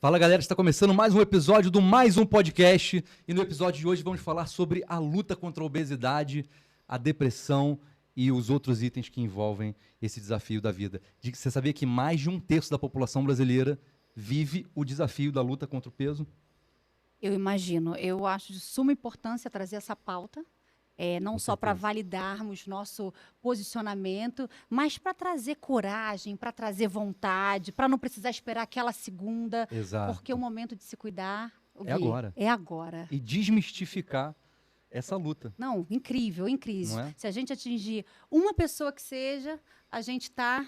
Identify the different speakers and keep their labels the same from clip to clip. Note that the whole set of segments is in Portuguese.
Speaker 1: Fala galera, está começando mais um episódio do Mais Um Podcast e no episódio de hoje vamos falar sobre a luta contra a obesidade, a depressão e os outros itens que envolvem esse desafio da vida. Você sabia que mais de 1/3 da população brasileira vive o desafio da luta contra o peso?
Speaker 2: Eu imagino. Eu acho de suma importância trazer essa pauta, não
Speaker 1: Com
Speaker 2: só para
Speaker 1: certeza.
Speaker 2: validarmos nosso posicionamento, mas para trazer coragem, para trazer vontade, para não precisar esperar aquela segunda,
Speaker 1: Exato.
Speaker 2: porque o momento de se cuidar, o
Speaker 1: É
Speaker 2: Gui,
Speaker 1: agora.
Speaker 2: é agora.
Speaker 1: E desmistificar essa luta,
Speaker 2: Não, incrível, incrível.
Speaker 1: não é?
Speaker 2: Se a gente atingir uma pessoa que seja, a gente está...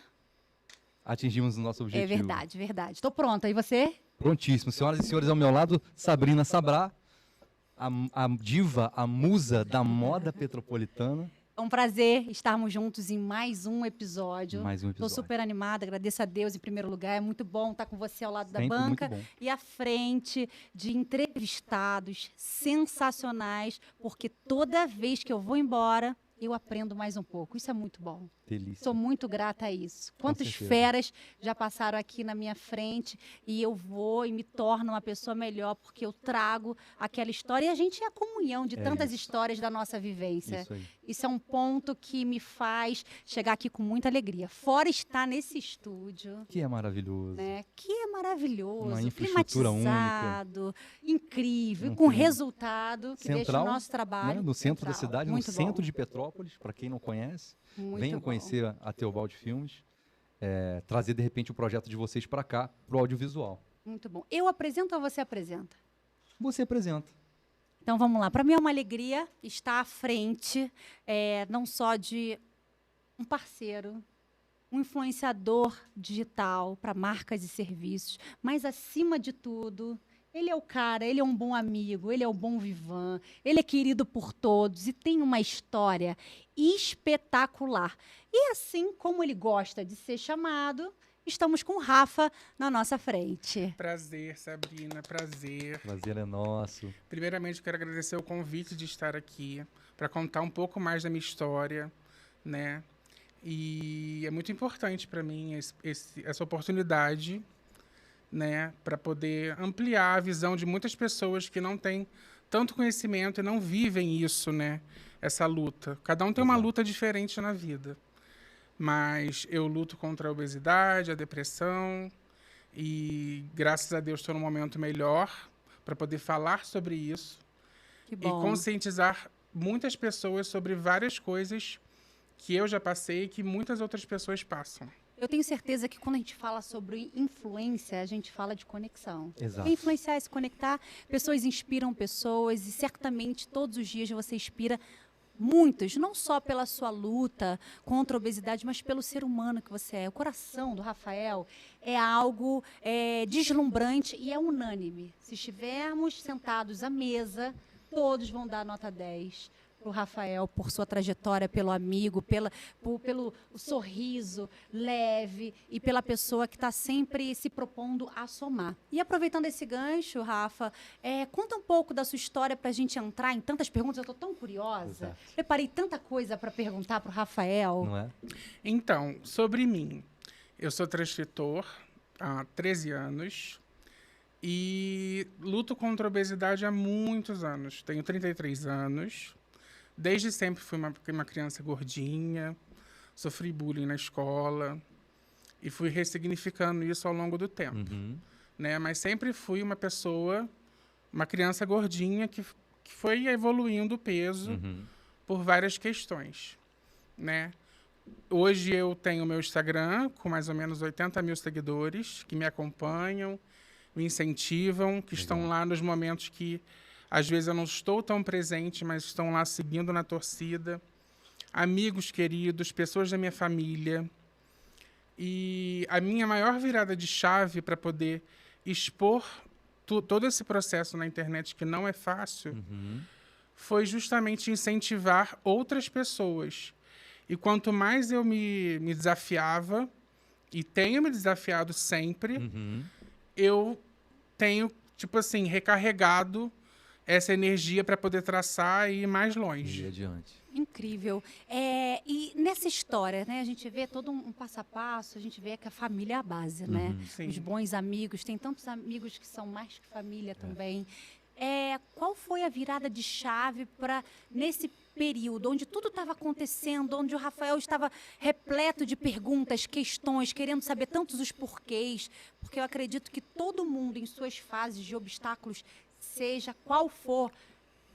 Speaker 1: Atingimos o nosso objetivo.
Speaker 2: É verdade, verdade. Estou pronta. E você?
Speaker 1: Prontíssimo. Senhoras e senhores, ao meu lado, Sabrina Sabrá, a diva, a musa da moda petropolitana.
Speaker 2: É um prazer estarmos juntos em mais um episódio.
Speaker 1: Mais um
Speaker 2: Estou
Speaker 1: episódio.
Speaker 2: super animada, agradeço a Deus em primeiro lugar. É muito bom estar com você ao lado da
Speaker 1: Sempre
Speaker 2: banca
Speaker 1: muito bom.
Speaker 2: e à frente de entrevistados sensacionais, porque toda vez que eu vou embora, eu aprendo mais um pouco. Isso é muito bom.
Speaker 1: Delícia.
Speaker 2: Sou muito grata a isso. Quantas
Speaker 1: certeza.
Speaker 2: feras já passaram aqui na minha frente e eu vou e me torno uma pessoa melhor porque eu trago aquela história e a gente é a comunhão de tantas
Speaker 1: isso.
Speaker 2: histórias da nossa vivência.
Speaker 1: Isso aí.
Speaker 2: Isso é um ponto que me faz chegar aqui com muita alegria. Fora estar nesse estúdio,
Speaker 1: Que é maravilhoso.
Speaker 2: né? Que é maravilhoso,
Speaker 1: Uma infraestrutura
Speaker 2: climatizado, incrível,
Speaker 1: Um
Speaker 2: com
Speaker 1: clima
Speaker 2: resultado que deixa o
Speaker 1: central,
Speaker 2: nosso trabalho
Speaker 1: né? No centro da
Speaker 2: central.
Speaker 1: cidade,
Speaker 2: Muito
Speaker 1: no
Speaker 2: bom.
Speaker 1: centro de Petrópolis, para quem não conhece.
Speaker 2: Muito
Speaker 1: Venham
Speaker 2: bom.
Speaker 1: conhecer a Teobaldi Filmes, trazer de repente o projeto de vocês para cá, para o audiovisual.
Speaker 2: Muito bom. Eu apresento ou você apresenta?
Speaker 1: Você apresenta.
Speaker 2: Então vamos lá. Para mim é uma alegria estar à frente, não só de um parceiro, um influenciador digital para marcas e serviços, mas acima de tudo, ele é o cara, ele é um bom amigo, ele é o bom vivan, ele é querido por todos e tem uma história espetacular. E assim como ele gosta de ser chamado, estamos com o Rafa na nossa frente.
Speaker 3: Prazer, Sabrina, prazer.
Speaker 1: Prazer é nosso.
Speaker 3: Primeiramente, eu quero agradecer o convite de estar aqui para contar um pouco mais da minha história, né? E é muito importante para mim essa oportunidade, né, para poder ampliar a visão de muitas pessoas que não têm tanto conhecimento e não vivem isso, né? Essa luta. Cada um tem uma
Speaker 1: Exato.
Speaker 3: luta diferente na vida. Mas eu luto contra a obesidade, a depressão e, graças a Deus, estou num momento melhor para poder falar sobre isso
Speaker 2: Que
Speaker 3: e
Speaker 2: bom.
Speaker 3: conscientizar muitas pessoas sobre várias coisas que eu já passei e que muitas outras pessoas passam.
Speaker 2: Eu tenho certeza que quando a gente fala sobre influência, a gente fala de conexão.
Speaker 1: Exato.
Speaker 2: E influenciar é se conectar, pessoas inspiram pessoas e certamente todos os dias você inspira muitos, não só pela sua luta contra a obesidade, mas pelo ser humano que você é. O coração do Rafael é algo deslumbrante e é unânime. Se estivermos sentados à mesa, todos vão dar nota 10 para o Rafael, por sua trajetória, pelo amigo, pelo sorriso leve e pela pessoa que está sempre se propondo a somar. E aproveitando esse gancho, Rafa, conta um pouco da sua história para a gente entrar em tantas perguntas. Eu estou tão curiosa.
Speaker 1: Exato.
Speaker 2: Preparei tanta coisa para perguntar para o Rafael.
Speaker 1: Não é?
Speaker 3: Então, sobre mim, eu sou transcritor há 13 anos e luto contra a obesidade há muitos anos. Tenho 33 anos. Desde sempre fui uma criança gordinha, sofri bullying na escola e fui ressignificando isso ao longo do tempo,
Speaker 1: Uhum.
Speaker 3: né? Mas sempre fui uma pessoa, uma criança gordinha que foi evoluindo o peso
Speaker 1: Uhum.
Speaker 3: por várias questões, né? Hoje eu tenho meu Instagram com mais ou menos 80 mil seguidores que me acompanham, me incentivam, que estão lá nos momentos que às vezes eu não estou tão presente, mas estão lá seguindo na torcida. Amigos queridos, pessoas da minha família. E a minha maior virada de chave para poder expor todo esse processo na internet, que não é fácil,
Speaker 1: Uhum.
Speaker 3: foi justamente incentivar outras pessoas. E quanto mais eu me desafiava, e tenho me desafiado sempre,
Speaker 1: Uhum.
Speaker 3: eu tenho, tipo assim, recarregado essa energia para poder traçar e ir mais
Speaker 1: E
Speaker 3: longe.
Speaker 1: adiante.
Speaker 2: Incrível. E nessa história, né, a gente vê todo um passo a passo, a gente vê que a família é a base, né?
Speaker 3: Sim.
Speaker 2: Os bons amigos, tem tantos amigos que são mais que família também. Qual foi a virada de chave para, nesse período, onde tudo estava acontecendo, onde o Rafael estava repleto de perguntas, questões, querendo saber tantos os porquês, porque eu acredito que todo mundo, em suas fases de obstáculos, seja qual for,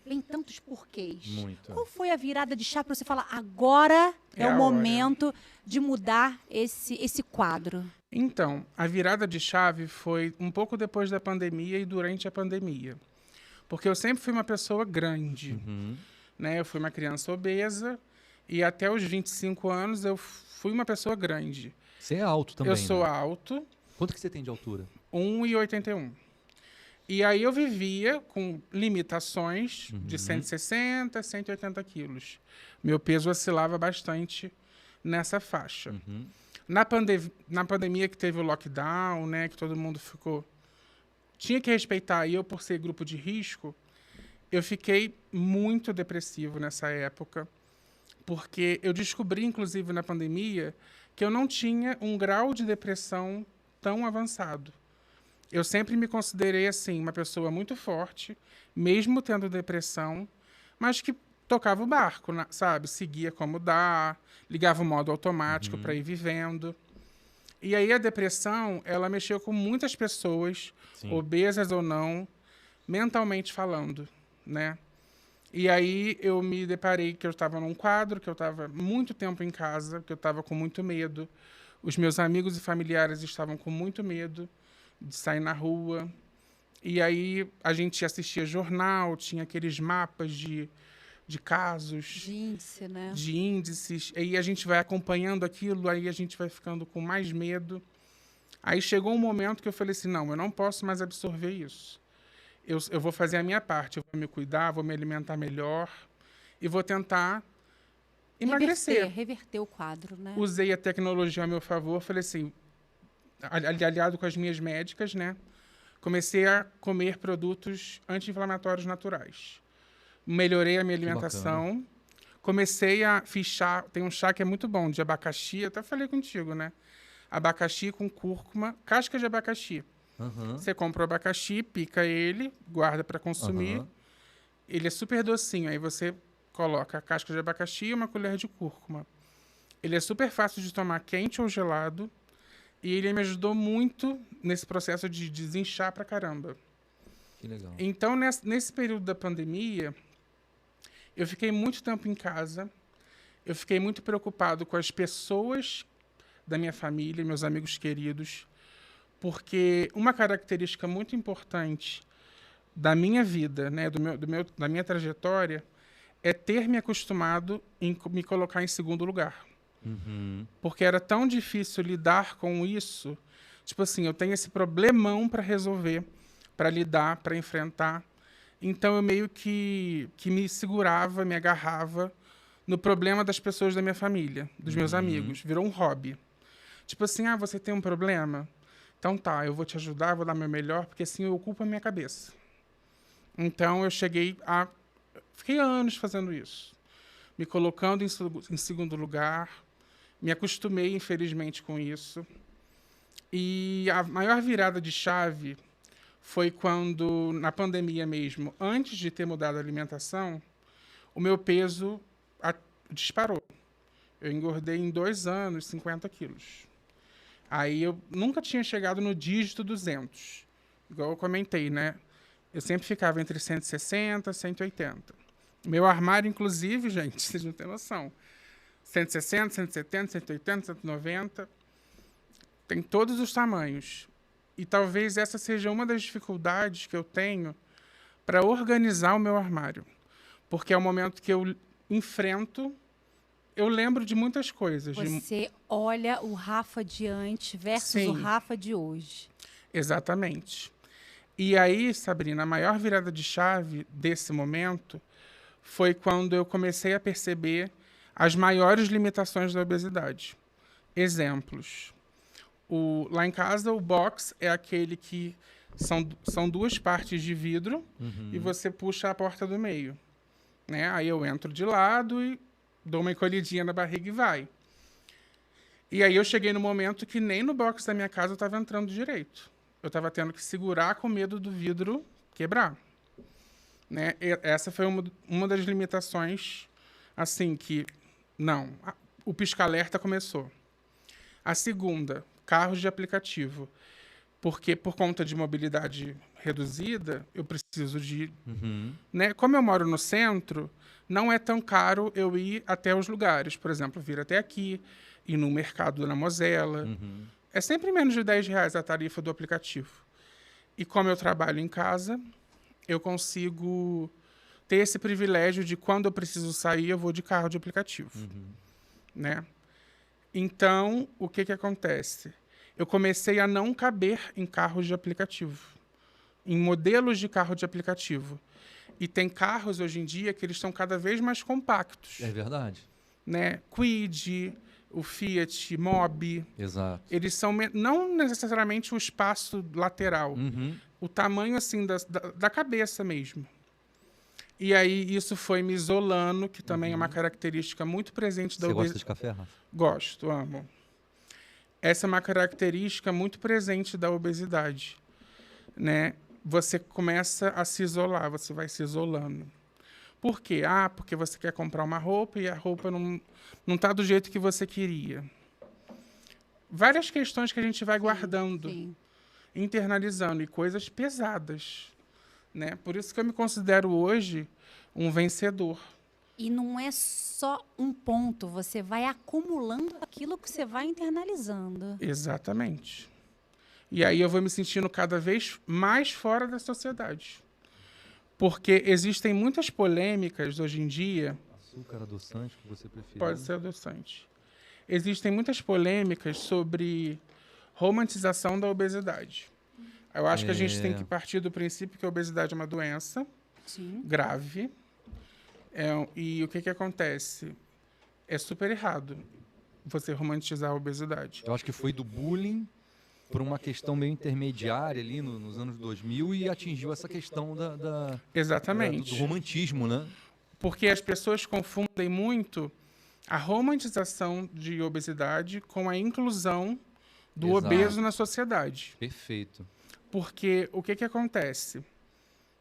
Speaker 2: tem tantos porquês.
Speaker 1: Muito.
Speaker 2: Qual foi a virada de chave para você falar, agora
Speaker 3: É
Speaker 2: é o
Speaker 3: a
Speaker 2: momento de mudar esse quadro?
Speaker 3: Então, a virada de chave foi um pouco depois da pandemia e durante a pandemia. Porque eu sempre fui uma pessoa grande, né? Eu fui uma criança obesa e até os 25 anos eu fui uma pessoa grande.
Speaker 1: Você é alto também,
Speaker 3: Eu sou
Speaker 1: né?
Speaker 3: alto,
Speaker 1: Quanto que você tem de altura?
Speaker 3: 1,81. E aí eu vivia com limitações de 160, 180 quilos. Meu peso oscilava bastante nessa faixa. Na pandemia que teve o lockdown, né, que todo mundo tinha que respeitar, e eu por ser grupo de risco, eu fiquei muito depressivo nessa época, porque eu descobri, inclusive na pandemia, que eu não tinha um grau de depressão tão avançado. Eu sempre me considerei, assim, uma pessoa muito forte, mesmo tendo depressão, mas que tocava o barco, sabe? Seguia como dá, ligava o modo automático para ir vivendo. E aí a depressão, ela mexeu com muitas pessoas,
Speaker 1: Sim.
Speaker 3: obesas ou não, mentalmente falando, né? E aí eu me deparei que eu estava num quadro, que eu estava muito tempo em casa, que eu estava com muito medo. Os meus amigos e familiares estavam com muito medo de sair na rua. E aí a gente assistia jornal, tinha aqueles mapas de casos,
Speaker 2: De índice, né?
Speaker 3: de índices. Aí a gente vai acompanhando aquilo, aí a gente vai ficando com mais medo. Aí chegou um momento que eu falei assim, não, eu não posso mais absorver isso. Eu vou fazer a minha parte, eu vou me cuidar, vou me alimentar melhor e vou tentar emagrecer.
Speaker 2: Reverter o quadro, né?
Speaker 3: Usei a tecnologia a meu favor, falei assim, aliado com as minhas médicas, né? Comecei a comer produtos anti-inflamatórios naturais. Melhorei a minha alimentação. Comecei a fichar, tem um chá que é muito bom, de abacaxi, até falei contigo, né? Abacaxi com cúrcuma, casca de abacaxi. Você compra o abacaxi, pica ele, guarda para consumir. Ele é super docinho. Aí você coloca a casca de abacaxi e uma colher de cúrcuma. Ele é super fácil de tomar quente ou gelado. E ele me ajudou muito nesse processo de desinchar pra caramba.
Speaker 1: Que legal.
Speaker 3: Então, nesse período da pandemia, eu fiquei muito tempo em casa. Eu fiquei muito preocupado com as pessoas da minha família, meus amigos queridos. Porque uma característica muito importante da minha vida, né, da minha trajetória, é ter me acostumado em me colocar em segundo lugar. Porque era tão difícil lidar com isso. Tipo assim, eu tenho esse problemão para resolver, para lidar, para enfrentar. Então eu meio que me segurava, me agarrava no problema das pessoas da minha família, dos meus amigos. Virou um hobby. Tipo assim, você tem um problema? Então tá, eu vou te ajudar, vou dar meu melhor, porque assim eu ocupo a minha cabeça. Então eu fiquei anos fazendo isso. Me colocando em segundo lugar. Me acostumei, infelizmente, com isso. E a maior virada de chave foi quando, na pandemia mesmo, antes de ter mudado a alimentação, o meu peso disparou. Eu engordei em 2 anos 50 quilos. Aí eu nunca tinha chegado no dígito 200. Igual eu comentei, né? Eu sempre ficava entre 160 e 180. Meu armário, inclusive, gente, vocês não têm noção. 160, 170, 180, 190. Tem todos os tamanhos. E talvez essa seja uma das dificuldades que eu tenho para organizar o meu armário. Porque é o momento que eu enfrento, eu lembro de muitas coisas.
Speaker 2: Você olha o Rafa de antes versus o Rafa de hoje.
Speaker 3: Exatamente. E aí, Sabrina, a maior virada de chave desse momento foi quando eu comecei a perceber as maiores limitações da obesidade. Exemplos. Lá em casa, o box é aquele que São duas partes de vidro
Speaker 1: Uhum.
Speaker 3: e você puxa a porta do meio. Né? Aí eu entro de lado e dou uma encolhidinha na barriga e vai. E aí eu cheguei no momento que nem no box da minha casa eu estava entrando direito. Eu estava tendo que segurar com medo do vidro quebrar. Né? Essa foi uma das limitações, assim, que... Não, o pisca-alerta começou. A segunda, carros de aplicativo. Porque por conta de mobilidade reduzida, eu preciso de...
Speaker 1: Uhum.
Speaker 3: Né? Como eu moro no centro, não é tão caro eu ir até os lugares. Por exemplo, vir até aqui, ir no mercado da Mosela.
Speaker 1: Uhum.
Speaker 3: É sempre menos de R$10 a tarifa do aplicativo. E como eu trabalho em casa, eu consigo ter esse privilégio de quando eu preciso sair, eu vou de carro de aplicativo. Né? Então, o que acontece? Eu comecei a não caber em carros de aplicativo, em modelos de carro de aplicativo. E tem carros hoje em dia que eles estão cada vez mais compactos.
Speaker 1: É verdade.
Speaker 3: Né? Kwid, o Fiat Mobi,
Speaker 1: Exato.
Speaker 3: eles são não necessariamente o espaço lateral,
Speaker 1: Uhum.
Speaker 3: o tamanho assim da cabeça mesmo. E aí isso foi me isolando, que também é uma característica muito presente da
Speaker 1: Você gosta
Speaker 3: obesidade.
Speaker 1: de café, Rafa?
Speaker 3: Gosto, amo. Essa é uma característica muito presente da obesidade, né? Você começa a se isolar, você vai se isolando. Por quê? Porque você quer comprar uma roupa e a roupa não tá do jeito que você queria. Várias questões que a gente vai guardando,
Speaker 2: Sim.
Speaker 3: internalizando, e coisas pesadas, né? Por isso que eu me considero hoje um vencedor.
Speaker 2: E não é só um ponto, você vai acumulando aquilo que você vai internalizando.
Speaker 3: Exatamente. E aí eu vou me sentindo cada vez mais fora da sociedade. Porque existem muitas polêmicas hoje em dia.
Speaker 1: Açúcar adoçante que você prefere?
Speaker 3: Pode ser adoçante. Existem muitas polêmicas sobre romantização da obesidade. Eu acho que a gente tem que partir do princípio que a obesidade é uma doença
Speaker 2: Sim.
Speaker 3: grave. E o que acontece? É super errado você romantizar a obesidade.
Speaker 1: Eu acho que foi do bullying por uma questão meio intermediária ali nos anos 2000 e atingiu essa questão
Speaker 3: Exatamente.
Speaker 1: do romantismo, né?
Speaker 3: Porque as pessoas confundem muito a romantização de obesidade com a inclusão do
Speaker 1: Exato.
Speaker 3: obeso na sociedade.
Speaker 1: Perfeito.
Speaker 3: Porque o que acontece?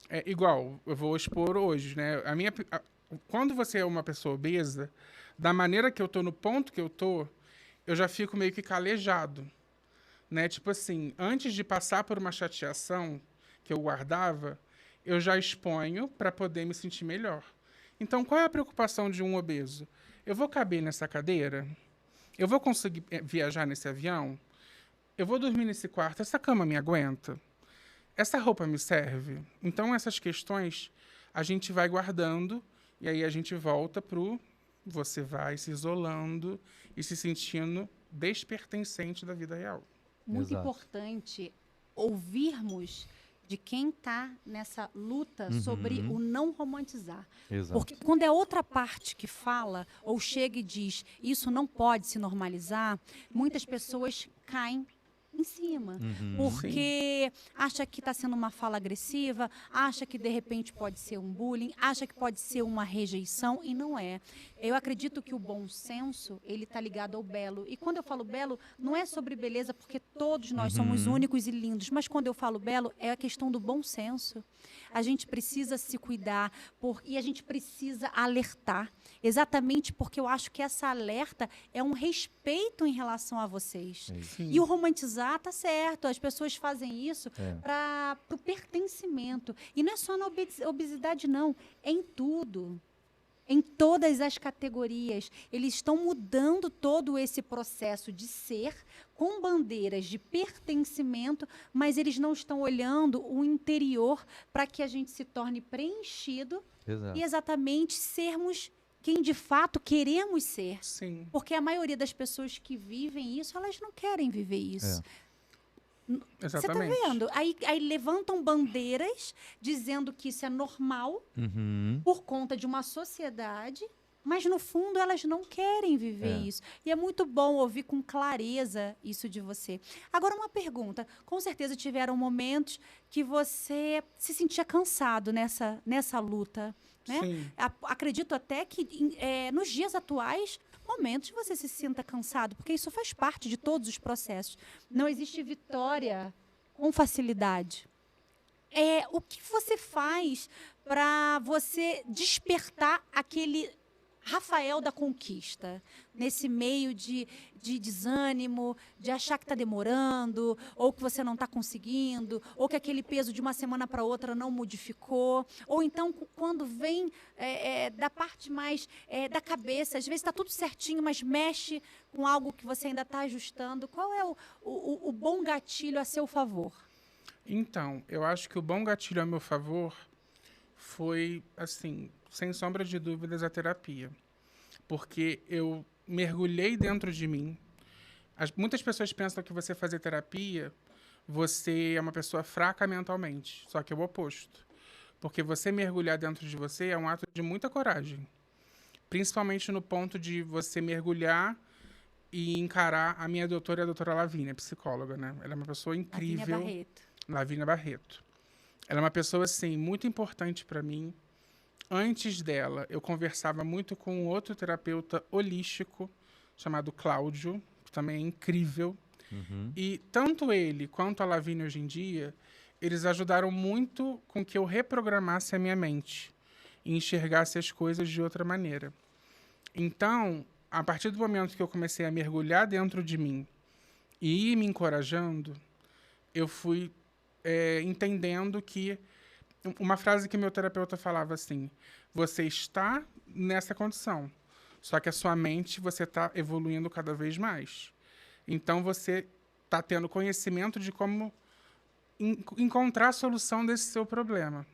Speaker 3: É igual, eu vou expor hoje, né? Quando você é uma pessoa obesa, da maneira que eu tô, no ponto que eu tô, eu já fico meio que calejado. Né? Tipo assim, antes de passar por uma chateação que eu guardava, eu já exponho para poder me sentir melhor. Então, qual é a preocupação de um obeso? Eu vou caber nessa cadeira? Eu vou conseguir viajar nesse avião? Eu vou dormir nesse quarto? Essa cama me aguenta? Essa roupa me serve? Então, essas questões a gente vai guardando e aí a gente volta pro você vai se isolando e se sentindo despertencente da vida real.
Speaker 2: Muito
Speaker 1: Exato.
Speaker 2: importante ouvirmos de quem está nessa luta sobre o não romantizar.
Speaker 1: Exato.
Speaker 2: Porque quando é outra parte que fala ou chega e diz isso não pode se normalizar, muitas pessoas caem em cima. Porque acha que está sendo uma fala agressiva, acha que de repente pode ser um bullying, acha que pode ser uma rejeição e não é. Eu acredito que o bom senso, ele está ligado ao belo. E quando eu falo belo, não é sobre beleza, porque todos nós somos únicos e lindos, mas quando eu falo belo, é a questão do bom senso. A gente precisa se cuidar e a gente precisa alertar. Exatamente porque eu acho que essa alerta é um respeito em relação a vocês. E o romantizar tá certo, as pessoas fazem isso para o pertencimento. E não é só na obesidade, não. É em tudo. Em todas as categorias. Eles estão mudando todo esse processo de ser com bandeiras de pertencimento, mas eles não estão olhando o interior para que a gente se torne preenchido
Speaker 1: Exato.
Speaker 2: e exatamente sermos quem de fato queremos ser.
Speaker 3: Sim.
Speaker 2: Porque a maioria das pessoas que vivem isso, elas não querem viver isso. Você está
Speaker 3: Exatamente.
Speaker 2: vendo? Aí levantam bandeiras dizendo que isso é normal
Speaker 1: Uhum.
Speaker 2: por conta de uma sociedade, mas no fundo elas não querem viver isso. E é muito bom ouvir com clareza isso de você. Agora, uma pergunta. Com certeza tiveram momentos que você se sentia cansado nessa luta, né?
Speaker 3: Sim.
Speaker 2: Acredito até que nos dias atuais, momentos você se sinta cansado, porque isso faz parte de todos os processos. Não existe vitória com facilidade. O que você faz para você despertar aquele Rafael da conquista, nesse meio de desânimo, de achar que está demorando, ou que você não está conseguindo, ou que aquele peso de uma semana para outra não modificou, ou então quando vem da parte mais da cabeça, às vezes está tudo certinho, mas mexe com algo que você ainda está ajustando. Qual é o bom gatilho a seu favor?
Speaker 3: Então, eu acho que o bom gatilho a meu favor foi, assim, sem sombra de dúvidas, a terapia. Porque eu mergulhei dentro de mim. Muitas pessoas pensam que você fazer terapia, você é uma pessoa fraca mentalmente. Só que é o oposto. Porque você mergulhar dentro de você é um ato de muita coragem. Principalmente no ponto de você mergulhar e encarar a minha doutora, a doutora Lavínia, psicóloga, né? Ela é uma pessoa incrível. Lavínia Barreto. Ela é uma pessoa, assim, muito importante para mim. Antes dela, eu conversava muito com um outro terapeuta holístico, chamado Cláudio, que também é incrível. E tanto ele quanto a Lavínia hoje em dia, eles ajudaram muito com que eu reprogramasse a minha mente e enxergasse as coisas de outra maneira. Então, a partir do momento que eu comecei a mergulhar dentro de mim e ir me encorajando, eu fui entendendo que uma frase que meu terapeuta falava assim: você está nessa condição, só que a sua mente, você está evoluindo cada vez mais. Então, você está tendo conhecimento de como encontrar a solução desse seu problema,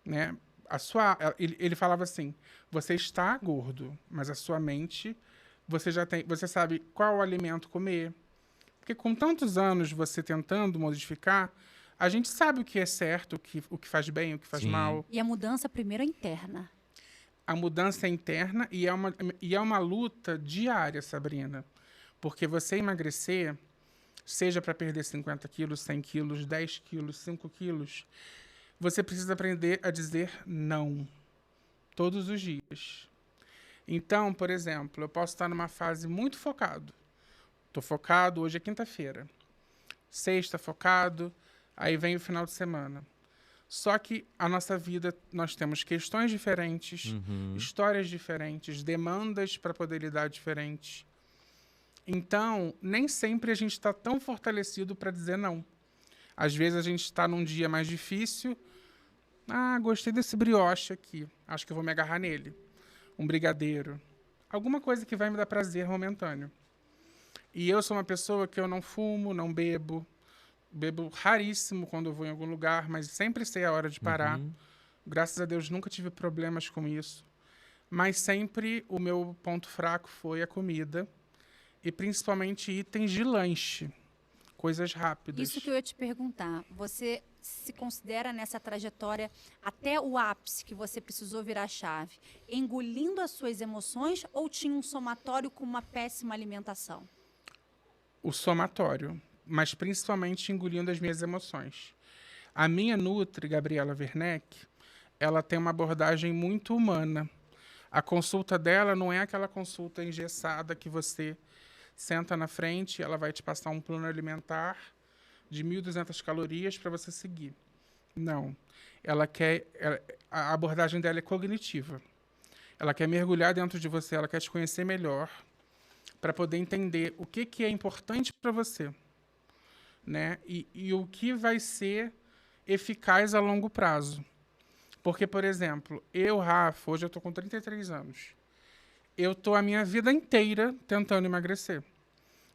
Speaker 3: né? Ele falava assim: você está gordo, mas a sua mente, você sabe qual alimento comer. Porque com tantos anos você tentando modificar, a gente sabe o que é certo, o que faz bem, o que faz mal.
Speaker 2: E a mudança primeiro é interna.
Speaker 3: A mudança é interna e é uma luta diária, Sabrina. Porque você emagrecer, seja para perder 50 quilos, 100 quilos, 10 quilos, 5 quilos, você precisa aprender a dizer não. Todos os dias. Então, por exemplo, eu posso estar numa fase muito focado. Estou focado, hoje é quinta-feira. Sexta, focado. Aí vem o final de semana. Só que a nossa vida, nós temos questões diferentes, histórias diferentes, demandas para poder lidar diferentes. Então, nem sempre a gente está tão fortalecido para dizer não. Às vezes a gente está num dia mais difícil. Gostei desse brioche aqui. Acho que eu vou me agarrar nele. Um brigadeiro. Alguma coisa que vai me dar prazer momentâneo. E eu sou uma pessoa que eu não fumo, não bebo. Bebo raríssimo quando eu vou em algum lugar, mas sempre sei a hora de parar. Graças a Deus nunca tive problemas com isso. Mas sempre o meu ponto fraco foi a comida. E principalmente itens de lanche. Coisas rápidas.
Speaker 2: Isso que eu ia te perguntar. Você se considera nessa trajetória até o ápice que você precisou virar a chave, engolindo as suas emoções ou tinha um somatório com uma péssima alimentação?
Speaker 3: O somatório. Mas principalmente engolindo as minhas emoções. A minha Nutri, Gabriela Werneck, ela tem uma abordagem muito humana. A consulta dela não é aquela consulta engessada que você senta na frente e ela vai te passar um plano alimentar de 1.200 calorias para você seguir. Não. A abordagem dela é cognitiva. Ela quer mergulhar dentro de você, ela quer te conhecer melhor para poder entender o que é importante para você. Né? E o que vai ser eficaz a longo prazo. Porque, por exemplo, Rafa, hoje eu estou com 33 anos. Eu estou a minha vida inteira tentando emagrecer.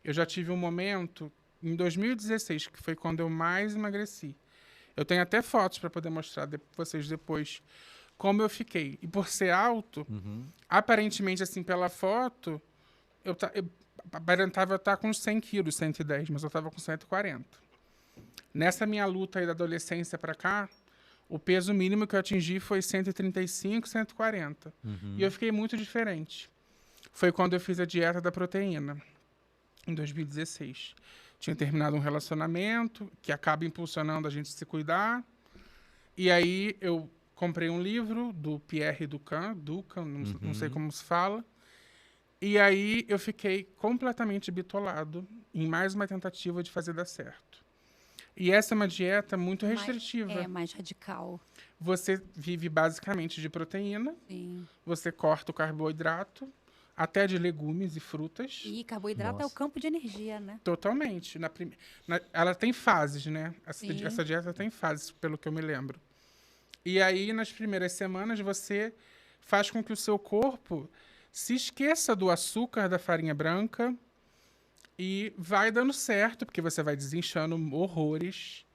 Speaker 3: Eu já tive um momento, em 2016, que foi quando eu mais emagreci. Eu tenho até fotos para poder mostrar para vocês depois como eu fiquei. E por ser alto, aparentemente, assim, pela foto, eu aparentava estar com 100 quilos, 110, mas eu estava com 140. Nessa minha luta aí da adolescência para cá, O peso mínimo que eu atingi foi 135, 140. E eu fiquei muito diferente. Foi quando eu fiz a dieta da proteína, em 2016. Tinha terminado um relacionamento que acaba impulsionando a gente a se cuidar. E aí eu comprei um livro do Pierre Ducan, não sei como se fala. E aí eu fiquei completamente bitolado em mais uma tentativa de fazer dar certo. E essa é uma dieta muito restritiva.
Speaker 2: Mais radical.
Speaker 3: Você vive basicamente de proteína,
Speaker 2: Sim.
Speaker 3: você corta o carboidrato, até de legumes e frutas.
Speaker 2: E carboidrato é o campo de energia, né?
Speaker 3: Totalmente. Ela tem fases, né?
Speaker 2: Sim.
Speaker 3: Essa dieta tem fases, pelo que eu me lembro. E aí, nas primeiras semanas, você faz com que o seu corpo se esqueça do açúcar da farinha branca e vai dando certo, porque você vai desinchando horrores.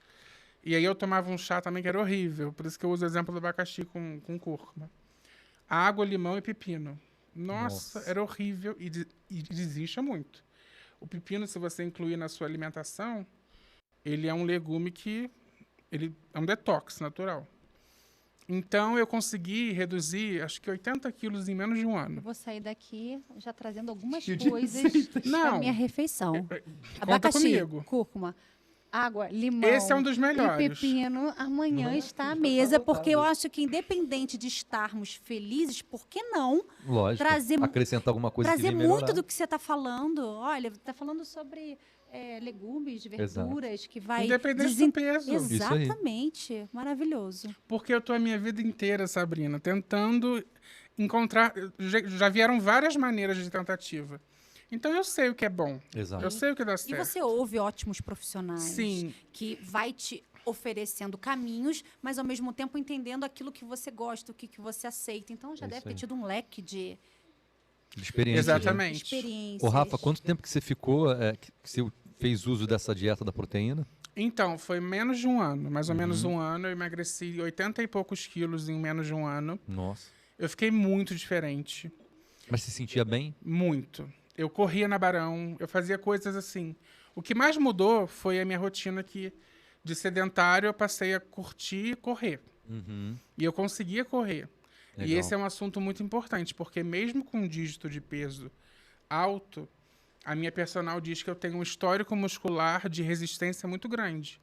Speaker 3: E aí eu tomava um chá também que era horrível, por isso que eu uso o exemplo do abacaxi com cúrcuma. Água, limão e pepino. Nossa, era horrível e desincha muito. O pepino, se você incluir na sua alimentação, ele é um legume que ele é um detox natural. Então, eu consegui reduzir, acho que 80 quilos em menos de um ano.
Speaker 2: Eu vou sair daqui já trazendo algumas
Speaker 1: Cheio de
Speaker 2: coisas
Speaker 1: receitas.
Speaker 2: da minha refeição.
Speaker 3: Conta
Speaker 2: Abacaxi,
Speaker 3: comigo.
Speaker 2: cúrcuma, água, limão
Speaker 3: Esse é um dos
Speaker 2: e
Speaker 3: melhores.
Speaker 2: pepino. Amanhã está à mesa, porque eu acho que independente de estarmos felizes, por que não
Speaker 1: Lógico.
Speaker 2: trazer,
Speaker 1: Acrescentar alguma coisa que
Speaker 2: trazer
Speaker 1: vem melhorar.
Speaker 2: muito do que você está falando? Olha, está falando sobre legumes, verduras, que vai...
Speaker 3: Independente do peso.
Speaker 2: Exatamente. Maravilhoso.
Speaker 3: Porque eu tô a minha vida inteira, Sabrina, tentando encontrar... Já vieram várias maneiras de tentativa. Então, eu sei o que é bom.
Speaker 1: Exato.
Speaker 3: Eu sei o que dá
Speaker 2: E
Speaker 3: certo.
Speaker 2: você ouve ótimos profissionais.
Speaker 3: Sim.
Speaker 2: Que vai te oferecendo caminhos, mas ao mesmo tempo entendendo aquilo que você gosta, o que você aceita. Então, já
Speaker 1: É
Speaker 2: deve
Speaker 1: isso
Speaker 2: ter
Speaker 1: aí.
Speaker 2: tido um leque de
Speaker 1: De experiência.
Speaker 3: Exatamente.
Speaker 2: experiências.
Speaker 1: Ô, Rafa, quanto tempo que você ficou, que você fez uso dessa dieta da proteína?
Speaker 3: Então, foi menos de um ano. Mais ou menos um ano. Eu emagreci 80 e poucos quilos em menos de um ano.
Speaker 1: Nossa.
Speaker 3: Eu fiquei muito diferente.
Speaker 1: Mas se sentia bem?
Speaker 3: Muito. Eu corria na Barão, eu fazia coisas assim. O que mais mudou foi a minha rotina que, de sedentário, eu passei a curtir e correr. E eu conseguia correr. E
Speaker 1: Legal.
Speaker 3: esse é um assunto muito importante, porque mesmo com um dígito de peso alto, a minha personal diz que eu tenho um histórico muscular de resistência muito grande.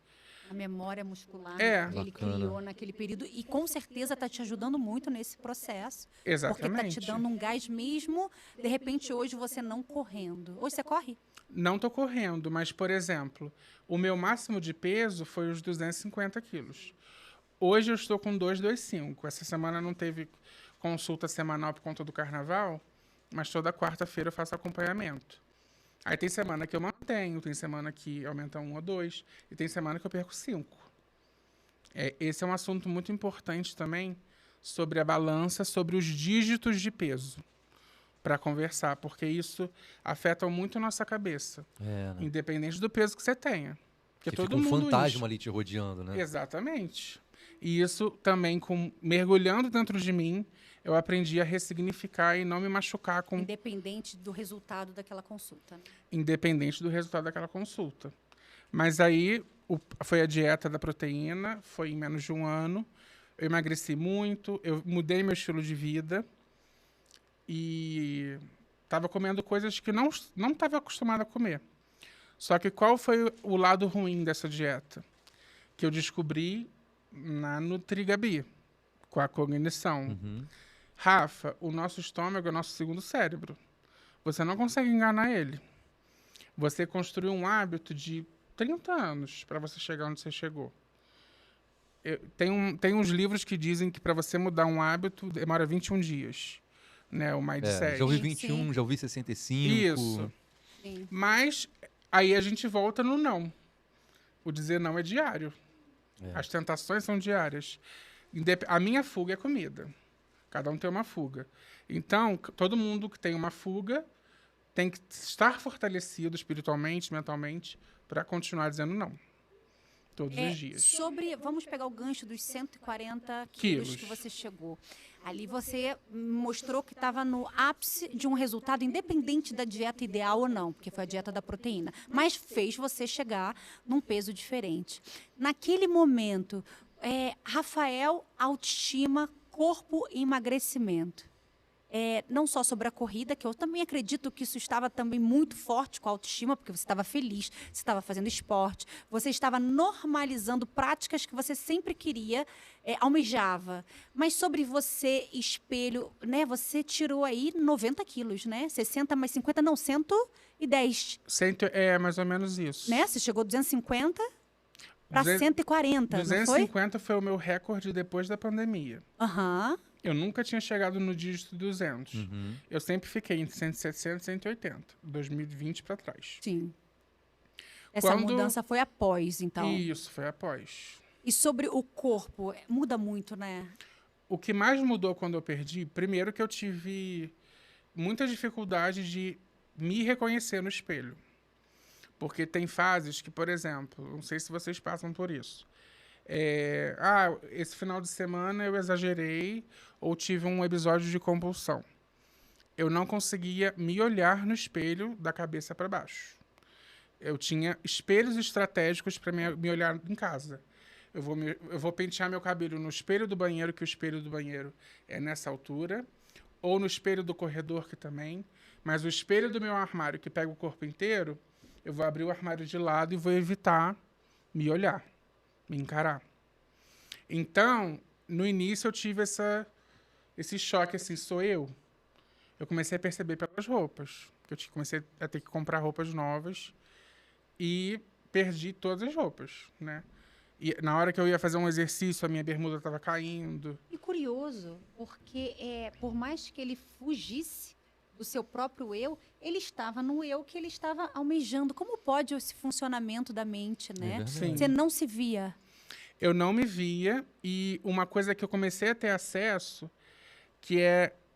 Speaker 2: A memória muscular
Speaker 3: É.
Speaker 2: que ele
Speaker 1: Bacana.
Speaker 2: criou naquele período. E com certeza está te ajudando muito nesse processo. Porque
Speaker 3: Exatamente.
Speaker 2: está te dando um gás mesmo, de repente, hoje você não correndo. Hoje você corre?
Speaker 3: Não tô correndo, mas, por exemplo, o meu máximo de peso foi os 250 quilos. Hoje eu estou com 225. Essa semana não teve consulta semanal por conta do carnaval, mas toda quarta-feira eu faço acompanhamento. Aí tem semana que eu mantenho, tem semana que aumenta 1 ou 2, e tem semana que eu perco 5. Esse é um assunto muito importante também, sobre a balança, sobre os dígitos de peso, para conversar, porque isso afeta muito a nossa cabeça,
Speaker 1: É, né?
Speaker 3: independente do peso que você tenha. Porque
Speaker 1: Que
Speaker 3: todo
Speaker 1: fica um
Speaker 3: mundo
Speaker 1: fantasma ali te rodeando, né?
Speaker 3: Exatamente. E isso também, mergulhando dentro de mim, eu aprendi a ressignificar e não me machucar com
Speaker 2: Independente do resultado daquela consulta. Né?
Speaker 3: independente do resultado daquela consulta. Mas aí foi a dieta da proteína, foi em menos de um ano. Eu emagreci muito, eu mudei meu estilo de vida e estava comendo coisas que não estava acostumado a comer. Só que qual foi o lado ruim dessa dieta? Que eu descobri na Nutrigabi, com a cognição. Rafa, o nosso estômago é o nosso segundo cérebro. Você não consegue enganar ele. Você construiu um hábito de 30 anos para você chegar onde você chegou. Tem uns livros que dizem que para você mudar um hábito demora 21 dias. Né, o Mindset.
Speaker 1: Já ouvi
Speaker 2: Sim,
Speaker 1: 21,
Speaker 2: sim.
Speaker 1: já ouvi 65.
Speaker 3: Isso.
Speaker 2: Sim.
Speaker 3: Mas aí a gente volta no não. O dizer não é diário. As tentações são diárias. A minha fuga é comida. Cada um tem uma fuga. Então, todo mundo que tem uma fuga tem que estar fortalecido espiritualmente, mentalmente, para continuar dizendo não. Todos os dias.
Speaker 2: Vamos pegar o gancho dos 140 quilos que você chegou. Ali você mostrou que estava no ápice de um resultado, independente da dieta ideal ou não, porque foi a dieta da proteína. Mas fez você chegar num peso diferente. Naquele momento, Rafael, autoestima, corpo e emagrecimento. Não só sobre a corrida, que eu também acredito que isso estava também muito forte com a autoestima, porque você estava feliz, você estava fazendo esporte, você estava normalizando práticas que você sempre queria, almejava. Mas sobre você, espelho, né? Você tirou aí 90 quilos, né? 60 mais 50, não, 110.
Speaker 3: É mais ou menos isso.
Speaker 2: Né? Você chegou 250 para
Speaker 3: 200
Speaker 2: 140, não foi?
Speaker 3: 250 foi o meu recorde depois da pandemia.
Speaker 2: Aham.
Speaker 3: Eu nunca tinha chegado no dígito 200.
Speaker 1: Uhum.
Speaker 3: Eu sempre fiquei entre 160 e 180, 2020 para trás.
Speaker 2: Sim. Essa mudança foi após, então.
Speaker 3: Isso, foi após.
Speaker 2: E sobre o corpo, muda muito, né?
Speaker 3: O que mais mudou quando eu perdi, primeiro que eu tive muita dificuldade de me reconhecer no espelho. Porque tem fases que, por exemplo, não sei se vocês passam por isso. Esse final de semana eu exagerei ou tive um episódio de compulsão. Eu não conseguia me olhar no espelho da cabeça para baixo. Eu tinha espelhos estratégicos para me olhar em casa. Eu vou pentear meu cabelo no espelho do banheiro, que o espelho do banheiro é nessa altura, ou no espelho do corredor, que também. Mas o espelho do meu armário, que pega o corpo inteiro, eu vou abrir o armário de lado e vou evitar me olhar, me encarar. Então, no início eu tive esse choque, assim, sou eu? Eu comecei a perceber pelas roupas. Eu comecei a ter que comprar roupas novas e perdi todas as roupas, né? E na hora que eu ia fazer um exercício, a minha bermuda estava caindo.
Speaker 2: E curioso, porque por mais que ele fugisse do seu próprio eu, ele estava no eu que ele estava almejando. Como pode esse funcionamento da mente, né?
Speaker 3: Sim.
Speaker 2: Você não se via.
Speaker 3: Eu não me via, e uma coisa que eu comecei a ter acesso, que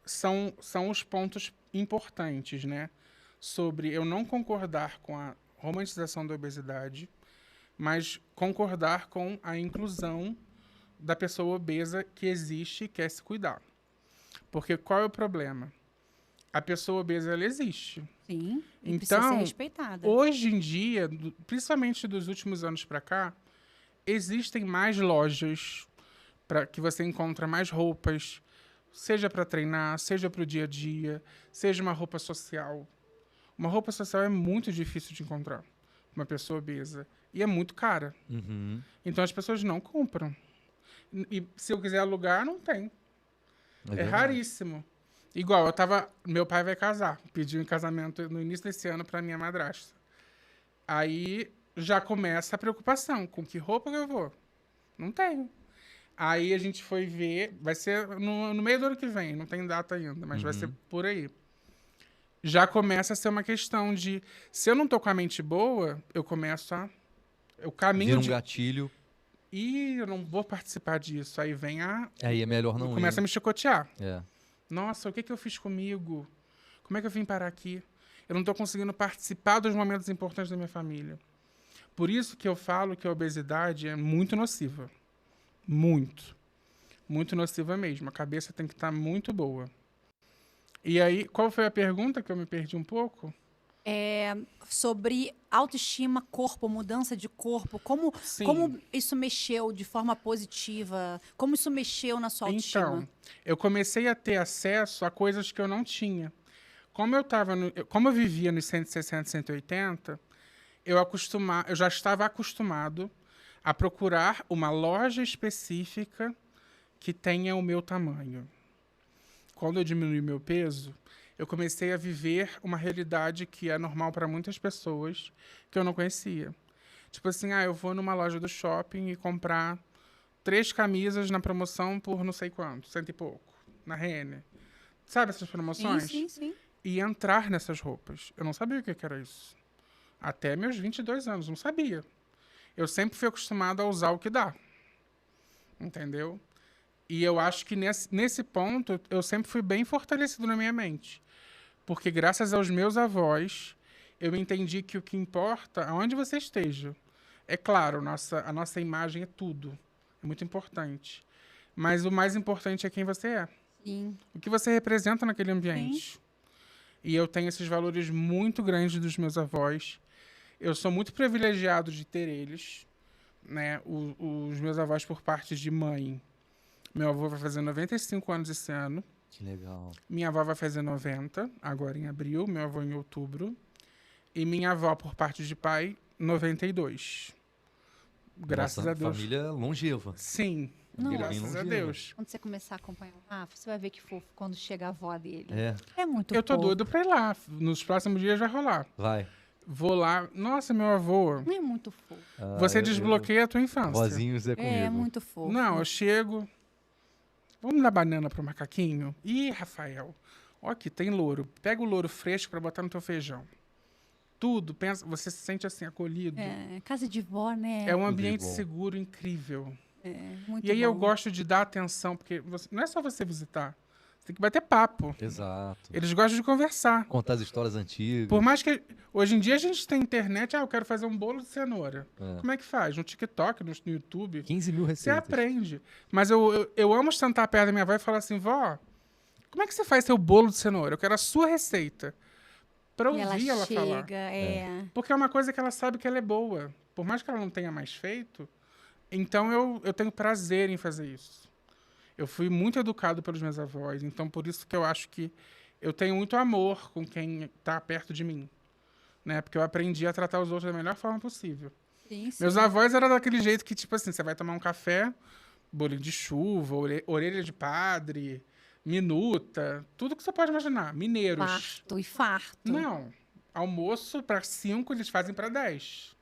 Speaker 3: são os pontos importantes, né? Sobre eu não concordar com a romantização da obesidade, mas concordar com a inclusão da pessoa obesa que existe e quer se cuidar. Porque qual é o problema? A pessoa obesa, ela existe.
Speaker 2: Sim, e
Speaker 3: Então,
Speaker 2: precisa ser respeitada.
Speaker 3: Hoje em dia, principalmente dos últimos anos para cá, existem mais lojas para que você encontra mais roupas, seja para treinar, seja para o dia a dia, seja uma roupa social. Uma roupa social é muito difícil de encontrar, uma pessoa obesa, e é muito cara.
Speaker 1: Uhum.
Speaker 3: Então as pessoas não compram. E se eu quiser alugar, não tem. É raríssimo. Igual, meu pai vai casar, pediu em casamento no início desse ano para minha madrasta. Aí já começa a preocupação, com que roupa que eu vou? Não tenho. Aí a gente foi ver, vai ser no meio do ano que vem, não tem data ainda, mas vai ser por aí. Já começa a ser uma questão de, se eu não tô com a mente boa, eu começo o caminho
Speaker 1: Vira um gatilho.
Speaker 3: E eu não vou participar disso. Aí vem
Speaker 1: Aí é melhor não ir.
Speaker 3: Começa a me chicotear.
Speaker 1: É.
Speaker 3: Nossa, o que eu fiz comigo? Como é que eu vim parar aqui? Eu não tô conseguindo participar dos momentos importantes da minha família. Por isso que eu falo que a obesidade é muito nociva. Muito. Muito nociva mesmo. A cabeça tem que estar muito boa. E aí, qual foi a pergunta que eu me perdi um pouco?
Speaker 2: Sobre autoestima, corpo, mudança de corpo. Como isso mexeu de forma positiva? Como isso mexeu na sua autoestima?
Speaker 3: Então, eu comecei a ter acesso a coisas que eu não tinha. Como eu vivia nos 160, 180, eu já estava acostumado a procurar uma loja específica que tenha o meu tamanho. Quando eu diminui meu peso, eu comecei a viver uma realidade que é normal para muitas pessoas que eu não conhecia. Tipo assim, eu vou numa loja do shopping e comprar 3 camisas na promoção por não sei quanto, 100 e pouco, na Renner. Sabe essas promoções?
Speaker 2: Sim.
Speaker 3: E entrar nessas roupas. Eu não sabia o que era isso. Até meus 22 anos, não sabia. Eu sempre fui acostumado a usar o que dá. Entendeu? E eu acho que nesse ponto, eu sempre fui bem fortalecido na minha mente. Porque graças aos meus avós, eu entendi que o que importa, aonde você esteja. É claro, a nossa imagem é tudo. É muito importante. Mas o mais importante é quem você é.
Speaker 2: Sim.
Speaker 3: O que você representa naquele ambiente.
Speaker 2: Sim.
Speaker 3: E eu tenho esses valores muito grandes dos meus avós. Eu sou muito privilegiado de ter eles. né? Os meus avós por parte de mãe. Meu avô vai fazer 95 anos esse ano.
Speaker 1: Que legal.
Speaker 3: Minha avó vai fazer 90, agora em abril. Meu avô em outubro. E minha avó por parte de pai, 92. Graças
Speaker 1: Nossa,
Speaker 3: a Deus.
Speaker 1: família longeva.
Speaker 3: Sim,
Speaker 2: Não.
Speaker 3: graças a
Speaker 1: Longeva.
Speaker 3: Deus.
Speaker 2: Quando você começar a acompanhar o Rafa, você vai ver que fofo quando chega a avó dele.
Speaker 1: É,
Speaker 2: É muito
Speaker 3: Eu tô
Speaker 2: fofo.
Speaker 3: doido pra ir lá. Nos próximos dias vai rolar.
Speaker 1: vai.
Speaker 3: Vou lá. Nossa, meu avô.
Speaker 2: É muito fofo.
Speaker 1: Ah,
Speaker 3: Você desbloqueia a tua infância.
Speaker 1: Vozinhos é comigo.
Speaker 2: É muito fofo.
Speaker 3: Não, eu chego. Vamos dar banana pro macaquinho? Ih, Rafael. Ó, aqui tem louro. Pega o louro fresco pra botar no teu feijão. Tudo, pensa, você se sente assim, acolhido.
Speaker 2: É, casa de vó, né?
Speaker 3: É um
Speaker 1: Tudo de
Speaker 3: ambiente
Speaker 1: bom.
Speaker 3: seguro, incrível.
Speaker 2: Muito
Speaker 3: E aí eu
Speaker 2: bom.
Speaker 3: gosto de dar atenção, porque não é só você visitar. Você tem que bater papo.
Speaker 1: Exato.
Speaker 3: Eles gostam de conversar.
Speaker 1: Contar as histórias antigas.
Speaker 3: Por mais que hoje em dia a gente tem internet, eu quero fazer um bolo de cenoura.
Speaker 1: É.
Speaker 3: Como é que faz? No TikTok, no YouTube.
Speaker 1: 15 mil
Speaker 3: Você
Speaker 1: receitas.
Speaker 3: aprende. Mas eu amo sentar perto da minha avó e falar assim, vó, como é que você faz seu bolo de cenoura? Eu quero a sua receita. Pra
Speaker 2: E
Speaker 3: ouvir ela falar.
Speaker 2: chega, é.
Speaker 3: Porque é uma coisa que ela sabe que ela é boa. Por mais que ela não tenha mais feito, então eu tenho prazer em fazer isso. Eu fui muito educado pelos meus avós, então por isso que eu acho que eu tenho muito amor com quem está perto de mim. Né? Porque eu aprendi a tratar os outros da melhor forma possível.
Speaker 2: Sim, sim.
Speaker 3: Meus avós eram daquele jeito que, tipo assim, você vai tomar um café, bolinho de chuva, orelha de padre, minuta, tudo que você pode imaginar. Mineiros.
Speaker 2: Farto e farto.
Speaker 3: Não. Almoço para 5, eles fazem para 10.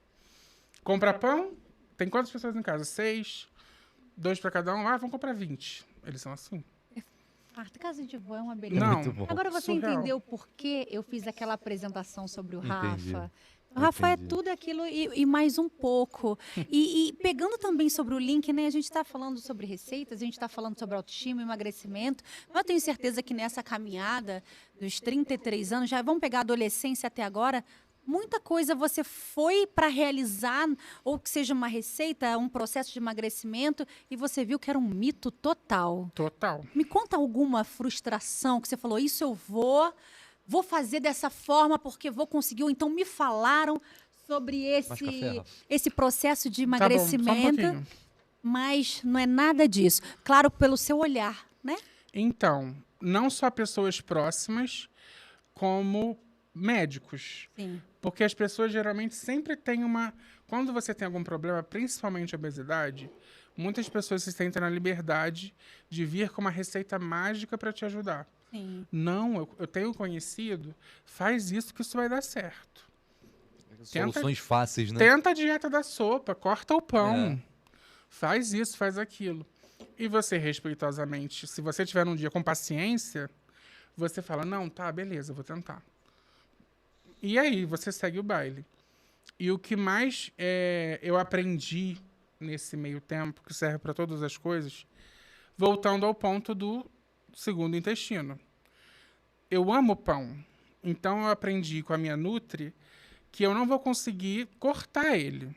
Speaker 3: Compra pão, tem quantas pessoas em casa? 6. 2 para cada um. Ah, vamos comprar 20. Eles são assim.
Speaker 2: Farto. Casa de vó é uma beleza.
Speaker 3: Não.
Speaker 1: Muito bom.
Speaker 2: Agora você
Speaker 3: Surreal.
Speaker 2: entendeu por que eu fiz aquela apresentação sobre o
Speaker 1: Entendi.
Speaker 2: Rafa? O Rafa é
Speaker 1: Entendi.
Speaker 2: tudo aquilo e mais um pouco. E pegando também sobre o link, né? A gente está falando sobre receitas, a gente está falando sobre autoestima, emagrecimento. Mas eu tenho certeza que nessa caminhada dos 33 anos, já vamos pegar a adolescência até agora, muita coisa você foi para realizar, ou que seja uma receita, um processo de emagrecimento, e você viu que era um mito total.
Speaker 3: Total.
Speaker 2: Me conta alguma frustração que você falou, isso eu vou fazer dessa forma porque vou conseguir, ou então me falaram sobre
Speaker 1: Mais café, Rafa.
Speaker 2: esse processo de
Speaker 3: Tá bom, só um
Speaker 2: emagrecimento,
Speaker 3: pouquinho.
Speaker 2: mas não é nada disso. Claro, pelo seu olhar, né?
Speaker 3: Então, não só pessoas próximas, como médicos.
Speaker 2: Sim.
Speaker 3: Porque as pessoas geralmente sempre têm uma... Quando você tem algum problema, principalmente obesidade, muitas pessoas se sentem na liberdade de vir com uma receita mágica para te ajudar.
Speaker 2: Sim.
Speaker 3: Não, eu tenho conhecido, faz isso que isso vai dar certo.
Speaker 1: Soluções fáceis, né?
Speaker 3: Tenta a dieta da sopa, corta o pão.
Speaker 1: É.
Speaker 3: Faz isso, faz aquilo. E você, respeitosamente, se você tiver um dia com paciência, você fala, não, tá, beleza, vou tentar. E aí, você segue o baile. E o que mais eu aprendi nesse meio tempo, que serve para todas as coisas, voltando ao ponto do segundo intestino. Eu amo pão. Então, eu aprendi com a minha Nutri que eu não vou conseguir cortar ele.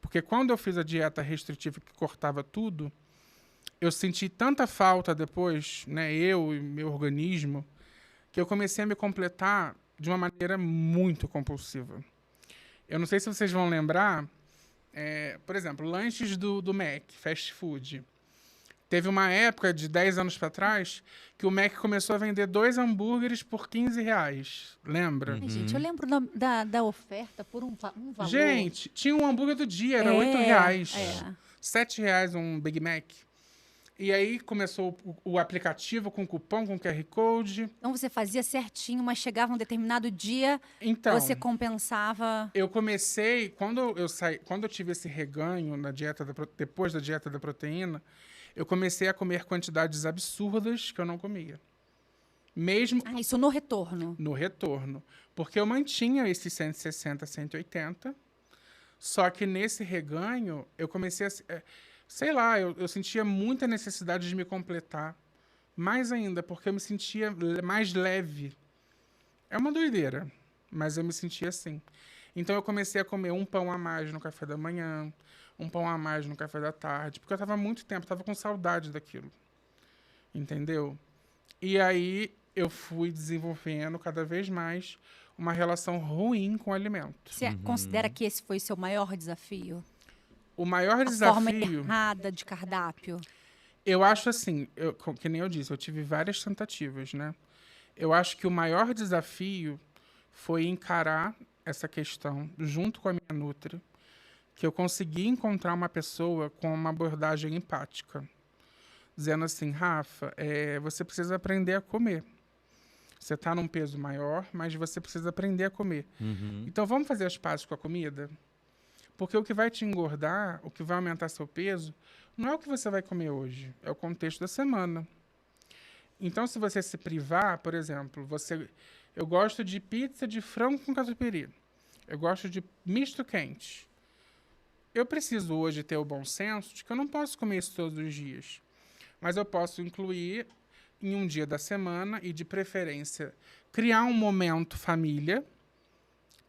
Speaker 3: Porque quando eu fiz a dieta restritiva que cortava tudo, eu senti tanta falta depois, né, eu e meu organismo, que eu comecei a me completar de uma maneira muito compulsiva. Eu não sei se vocês vão lembrar, por exemplo, lanches do Mac, fast food. Teve uma época de 10 anos para trás que o Mac começou a vender 2 hambúrgueres por R$15. Lembra?
Speaker 2: Ai, gente, eu lembro da oferta por um valor.
Speaker 3: Gente, tinha um hambúrguer do dia, era R$8. R$7 um Big Mac. E aí começou o aplicativo com cupom, com QR Code.
Speaker 2: Então você fazia certinho, mas chegava um determinado dia,
Speaker 3: Então,
Speaker 2: você compensava.
Speaker 3: eu comecei, quando eu tive esse reganho na dieta depois da dieta da proteína, eu comecei a comer quantidades absurdas que eu não comia. Mesmo
Speaker 2: Ah, isso no retorno.
Speaker 3: no retorno. Porque eu mantinha esses 160, 180. Só que nesse reganho, eu comecei a... sei lá, eu sentia muita necessidade de me completar. Mais ainda, porque eu me sentia mais leve. É uma doideira, mas eu me sentia assim. Então eu comecei a comer um pão a mais no café da manhã, um pão a mais no café da tarde, porque eu estava muito tempo, estava com saudade daquilo. Entendeu? E aí eu fui desenvolvendo cada vez mais uma relação ruim com o alimento.
Speaker 2: Você considera que esse foi seu maior desafio?
Speaker 3: O maior
Speaker 2: A forma
Speaker 3: desafio,
Speaker 2: errada de cardápio?
Speaker 3: eu acho assim, que nem eu disse, eu tive várias tentativas, né? Eu acho que o maior desafio foi encarar essa questão junto com a minha Nutri, que eu consegui encontrar uma pessoa com uma abordagem empática, dizendo assim, Rafa, você precisa aprender a comer. Você está num peso maior, mas você precisa aprender a comer.
Speaker 1: Uhum.
Speaker 3: Então, vamos fazer as pazes com a comida? Porque o que vai te engordar, o que vai aumentar seu peso, não é o que você vai comer hoje, é o contexto da semana. Então, se você se privar, por exemplo, eu gosto de pizza de frango com catupiry. Eu gosto de misto quente. Eu preciso hoje ter o bom senso de que eu não posso comer isso todos os dias. Mas eu posso incluir em um dia da semana e, de preferência, criar um momento família,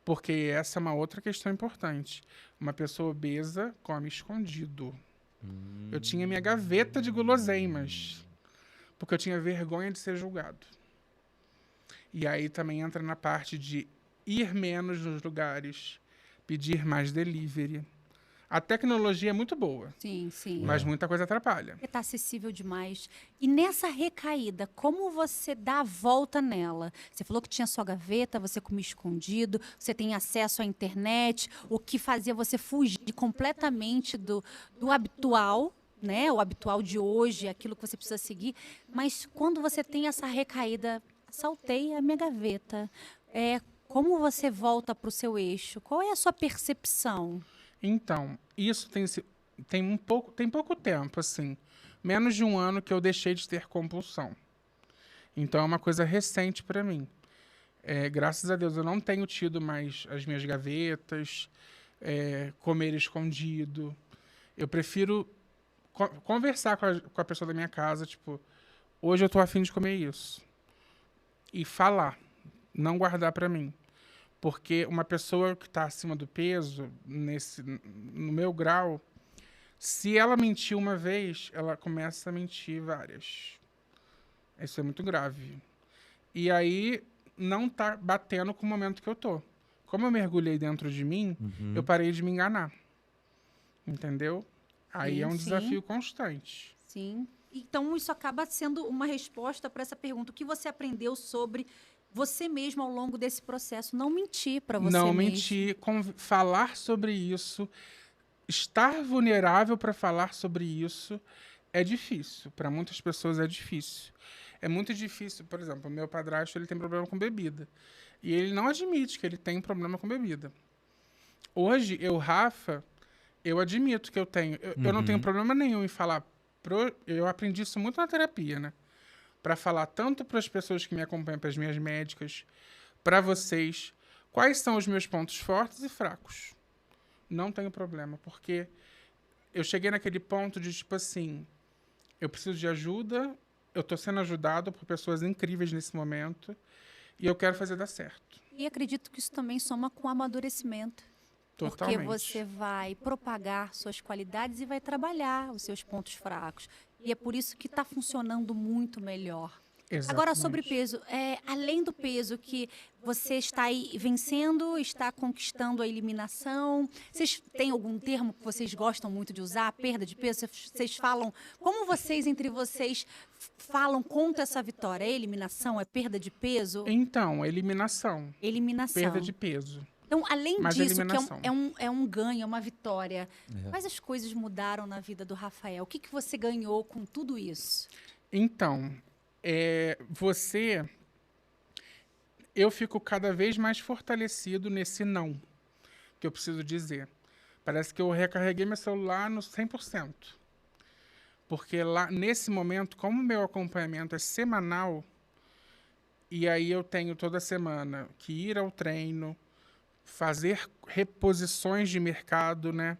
Speaker 3: porque essa é uma outra questão importante. Uma pessoa obesa come escondido. Eu tinha minha gaveta de guloseimas, porque eu tinha vergonha de ser julgado. E aí também entra na parte de ir menos nos lugares, pedir mais delivery. A tecnologia é muito boa,
Speaker 2: Sim, sim.
Speaker 3: mas muita coisa atrapalha.
Speaker 2: Está acessível demais. E nessa recaída, como você dá a volta nela? Você falou que tinha sua gaveta, você comia escondido, você tem acesso à internet, o que fazia você fugir completamente do habitual, né? O habitual de hoje, aquilo que você precisa seguir. Mas quando você tem essa recaída, saltei a minha gaveta. Como você volta para o seu eixo? Qual é a sua percepção?
Speaker 3: Então, isso tem pouco tempo, assim. Menos de um ano que eu deixei de ter compulsão. Então, é uma coisa recente para mim. Graças a Deus, eu não tenho tido mais as minhas gavetas, comer escondido. Eu prefiro conversar com a pessoa da minha casa, tipo, hoje eu tô afim de comer isso. E falar, não guardar para mim. Porque uma pessoa que está acima do peso, no meu grau, se ela mentiu uma vez, ela começa a mentir várias. Isso é muito grave. E aí não tá batendo com o momento que eu tô. Como eu mergulhei dentro de mim, eu parei de me enganar. Entendeu? Aí é um desafio constante.
Speaker 2: Sim. Então, isso acaba sendo uma resposta para essa pergunta. O que você aprendeu sobre você mesmo ao longo desse processo? Não mentir para você mesmo.
Speaker 3: Não mentir, falar sobre isso, estar vulnerável para falar sobre isso é difícil. Para muitas pessoas é difícil. É muito difícil, por exemplo, o meu padrasto ele tem problema com bebida. E ele não admite que ele tem problema com bebida. Hoje, Rafa, eu admito que eu tenho. Eu não tenho problema nenhum em falar. Eu aprendi isso muito na terapia, né? Para falar tanto para as pessoas que me acompanham, para as minhas médicas, para vocês, quais são os meus pontos fortes e fracos. Não tenho problema, porque eu cheguei naquele ponto de, tipo assim, eu preciso de ajuda, eu estou sendo ajudado por pessoas incríveis nesse momento e eu quero fazer dar certo.
Speaker 2: E acredito que isso também soma com o amadurecimento.
Speaker 3: Totalmente.
Speaker 2: Porque você vai propagar suas qualidades e vai trabalhar os seus pontos fracos. E é por isso que está funcionando muito melhor.
Speaker 3: Exatamente.
Speaker 2: Agora, sobre peso, além do peso que você está aí vencendo, está conquistando a eliminação, vocês têm algum termo que vocês gostam muito de usar? Perda de peso? Vocês falam, como vocês, entre vocês, falam contra essa vitória? É eliminação? É perda de peso?
Speaker 3: Então, eliminação.
Speaker 2: Eliminação.
Speaker 3: Perda de peso.
Speaker 2: Então, além
Speaker 3: Mas
Speaker 2: disso, que
Speaker 3: eliminação.
Speaker 2: é um ganho, é uma vitória, quais as coisas mudaram na vida do Rafael? O que você ganhou com tudo isso?
Speaker 3: Então, eu fico cada vez mais fortalecido nesse não que eu preciso dizer. Parece que eu recarreguei meu celular no 100%. Porque lá, nesse momento, como o meu acompanhamento é semanal, e aí eu tenho toda semana que ir ao treino, fazer reposições de mercado, né?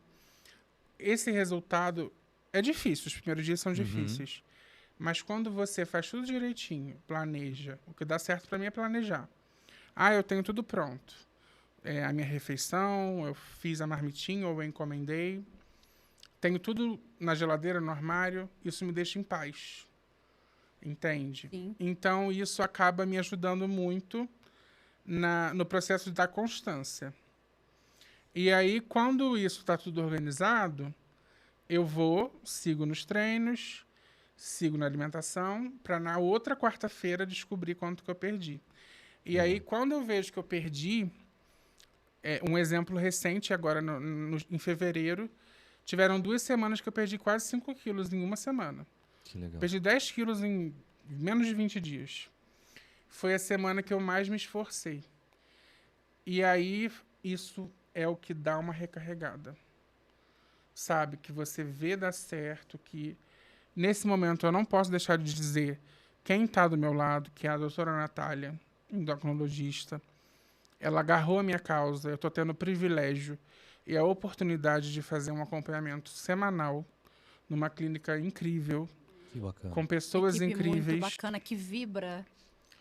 Speaker 3: Esse resultado é difícil, os primeiros dias são difíceis. Mas quando você faz tudo direitinho, planeja, o que dá certo para mim é planejar. Eu tenho tudo pronto. A minha refeição, eu fiz a marmitinha ou eu encomendei. Tenho tudo na geladeira, no armário, isso me deixa em paz. Entende?
Speaker 2: Sim.
Speaker 3: Então, isso acaba me ajudando muito no processo da constância. E aí, quando isso está tudo organizado, eu sigo nos treinos, sigo na alimentação, para na outra quarta-feira descobrir quanto que eu perdi. E aí, quando eu vejo que eu perdi, um exemplo recente agora, em fevereiro, tiveram 2 semanas que eu perdi quase 5 quilos em uma semana.
Speaker 1: Que legal.
Speaker 3: Perdi 10 quilos em menos de 20 dias. Foi a semana que eu mais me esforcei. E aí, isso é o que dá uma recarregada. Sabe? Que você vê dar certo, que nesse momento eu não posso deixar de dizer quem está do meu lado, que é a doutora Natália, endocrinologista. Ela agarrou a minha causa, eu estou tendo o privilégio e a oportunidade de fazer um acompanhamento semanal numa clínica incrível,
Speaker 1: Que bacana.
Speaker 3: com pessoas
Speaker 2: Equipe
Speaker 3: incríveis.
Speaker 2: muito bacana, que vibra.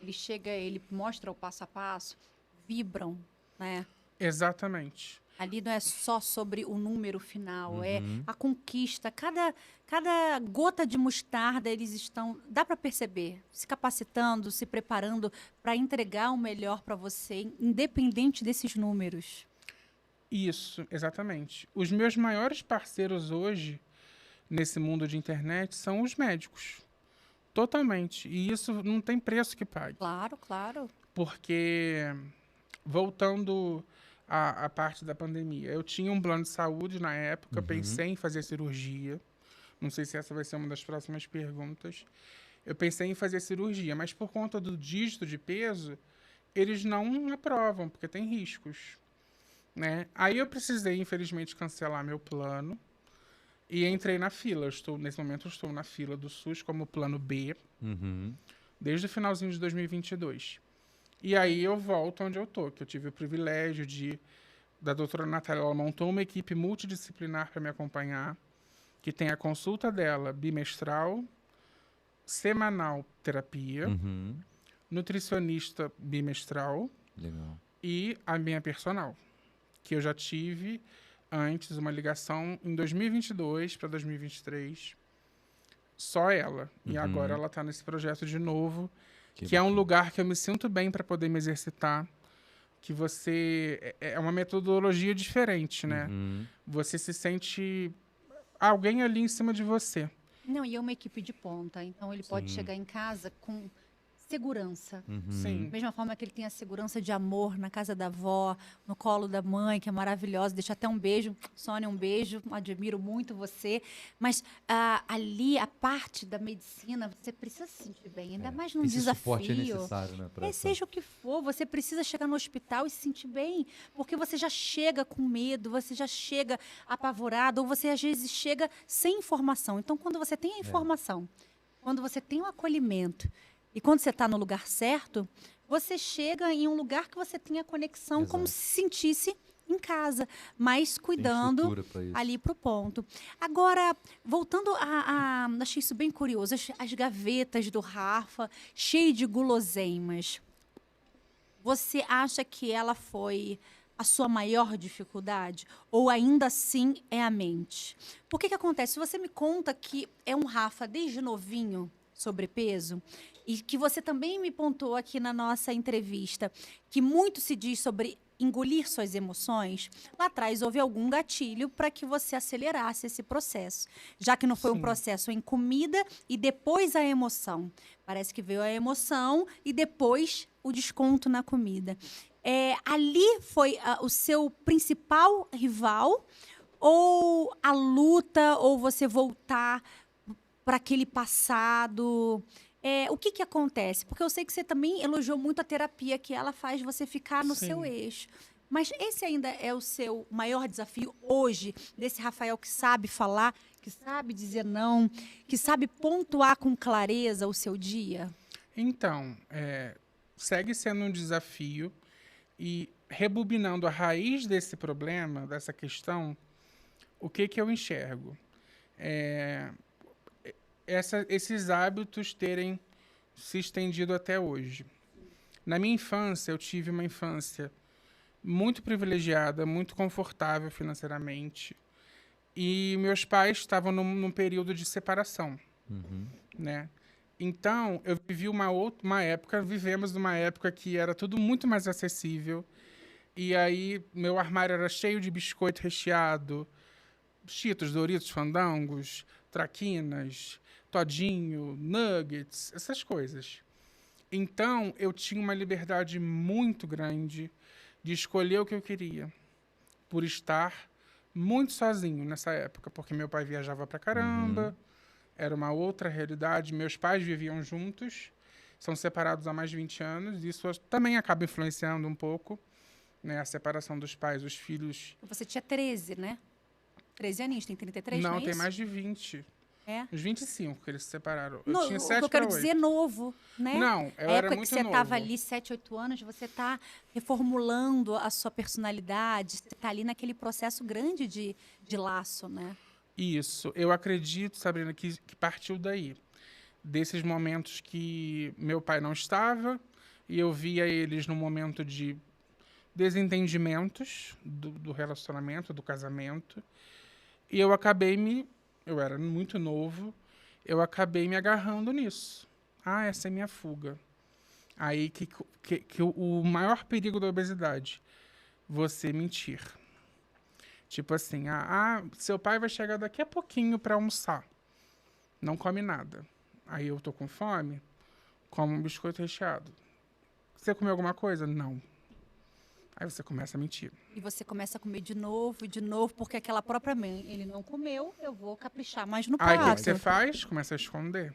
Speaker 2: Ele chega, ele mostra o passo a passo, vibram, né?
Speaker 3: Exatamente.
Speaker 2: Ali não é só sobre o número final, é
Speaker 1: Uhum.
Speaker 2: a conquista. Cada gota de mostarda, eles estão, dá para perceber, se capacitando, se preparando para entregar o melhor para você, independente desses números.
Speaker 3: Isso, exatamente. Os meus maiores parceiros hoje, nesse mundo de internet, são os médicos. Totalmente. E isso não tem preço que pague.
Speaker 2: Claro, claro.
Speaker 3: Porque, voltando à parte da pandemia, eu tinha um plano de saúde na época, pensei em fazer cirurgia. Não sei se essa vai ser uma das próximas perguntas. Eu pensei em fazer cirurgia, mas por conta do dígito de peso, eles não aprovam, porque tem riscos, né? Aí eu precisei, infelizmente, cancelar meu plano e entrei na fila. Nesse momento, eu estou na fila do SUS como plano B,
Speaker 1: Uhum.
Speaker 3: desde o finalzinho de 2022. E aí eu volto onde eu tô, que eu tive o privilégio da doutora Natália, ela montou uma equipe multidisciplinar para me acompanhar, que tem a consulta dela bimestral, semanal terapia,
Speaker 1: Uhum.
Speaker 3: nutricionista bimestral
Speaker 1: Legal.
Speaker 3: e a minha personal, que eu já tive antes uma ligação em 2022 para 2023, só ela. E agora ela está nesse projeto de novo, que é um
Speaker 1: bacana.
Speaker 3: lugar que eu me sinto bem para poder me exercitar, que você... É uma metodologia diferente, né?
Speaker 1: Uhum.
Speaker 3: Você se sente alguém ali em cima de você.
Speaker 2: Não, e é uma equipe de ponta, então ele pode
Speaker 1: Sim.
Speaker 2: chegar em casa com segurança.
Speaker 1: Uhum.
Speaker 3: Sim.
Speaker 2: Da mesma forma que ele tem a segurança de amor na casa da avó, no colo da mãe, que é maravilhosa. Deixa até um beijo. Sônia, um beijo. Admiro muito você. Mas ali, a parte da medicina, você precisa se sentir bem. Ainda mais num
Speaker 1: Esse
Speaker 2: desafio.
Speaker 1: suporte é necessário, né? pra essa-
Speaker 2: Seja o que for, você precisa chegar no hospital e se sentir bem. Porque você já chega com medo, você já chega apavorado, ou você às vezes chega sem informação. Então, quando você tem a informação, quando você tem o acolhimento, e quando você está no lugar certo, você chega em um lugar que você tem a conexão como
Speaker 1: Exato.
Speaker 2: se sentisse em casa, mas
Speaker 1: Tem
Speaker 2: cuidando
Speaker 1: estrutura pra isso.
Speaker 2: ali para o ponto. Agora, voltando achei isso bem curioso, as gavetas do Rafa, cheio de guloseimas. Você acha que ela foi a sua maior dificuldade? Ou ainda assim é a mente? Por que acontece? Você me conta que é um Rafa desde novinho, sobrepeso, e que você também me pontuou aqui na nossa entrevista, que muito se diz sobre engolir suas emoções. Lá atrás houve algum gatilho para que você acelerasse esse processo, já que não foi um
Speaker 3: Sim.
Speaker 2: processo em comida e depois a emoção. Parece que veio a emoção e depois o desconto na comida. Ali foi o seu principal rival, ou a luta, ou você voltar para aquele passado? O que acontece? Porque eu sei que você também elogiou muito a terapia, que ela faz você ficar no
Speaker 3: Sim.
Speaker 2: seu eixo. Mas esse ainda é o seu maior desafio hoje, desse Rafael que sabe falar, que sabe dizer não, que sabe pontuar com clareza o seu dia?
Speaker 3: Então, segue sendo um desafio e rebobinando a raiz desse problema, dessa questão, o que eu enxergo? Esses hábitos terem se estendido até hoje. Na minha infância, eu tive uma infância muito privilegiada, muito confortável financeiramente. E meus pais estavam num período de separação, né? Então, eu vivi vivemos numa época que era tudo muito mais acessível. E aí, meu armário era cheio de biscoito recheado, Cheetos, Doritos, Fandangos, Traquinas, Todinho, Nuggets, essas coisas. Então, eu tinha uma liberdade muito grande de escolher o que eu queria, por estar muito sozinho nessa época, porque meu pai viajava pra caramba, era uma outra realidade. Meus pais viviam juntos, são separados há mais de 20 anos, e isso também acaba influenciando um pouco, né, a separação dos pais, os filhos.
Speaker 2: Você tinha 13, né? 13 aninhos, tem 33, não
Speaker 3: Não,
Speaker 2: é
Speaker 3: tem
Speaker 2: isso?
Speaker 3: mais de 20.
Speaker 2: É.
Speaker 3: Uns 25 que eles se separaram. Eu
Speaker 2: No,
Speaker 3: tinha
Speaker 2: o que
Speaker 3: 7
Speaker 2: eu quero
Speaker 3: para
Speaker 2: dizer
Speaker 3: 8.
Speaker 2: novo, né?
Speaker 3: Não, eu
Speaker 2: A
Speaker 3: era
Speaker 2: época que
Speaker 3: muito
Speaker 2: você estava
Speaker 3: novo.
Speaker 2: ali, 7, 8 anos, você está reformulando a sua personalidade, você está ali naquele processo grande de laço, né?
Speaker 3: Isso. Eu acredito, Sabrina, que partiu daí. Desses momentos que meu pai não estava e eu via eles num momento de desentendimentos do relacionamento, do casamento. E eu acabei eu era muito novo, eu acabei me agarrando nisso. Ah, essa é minha fuga. Aí que o maior perigo da obesidade, você mentir. Tipo assim, seu pai vai chegar daqui a pouquinho para almoçar. Não come nada. Aí eu tô com fome, como um biscoito recheado. Você comeu alguma coisa? Não. Aí você começa a mentir.
Speaker 2: E você começa a comer de novo, porque aquela própria mãe, ele não comeu, eu vou caprichar mais no
Speaker 3: Aí o que
Speaker 2: prato.
Speaker 3: você faz? Começa a esconder.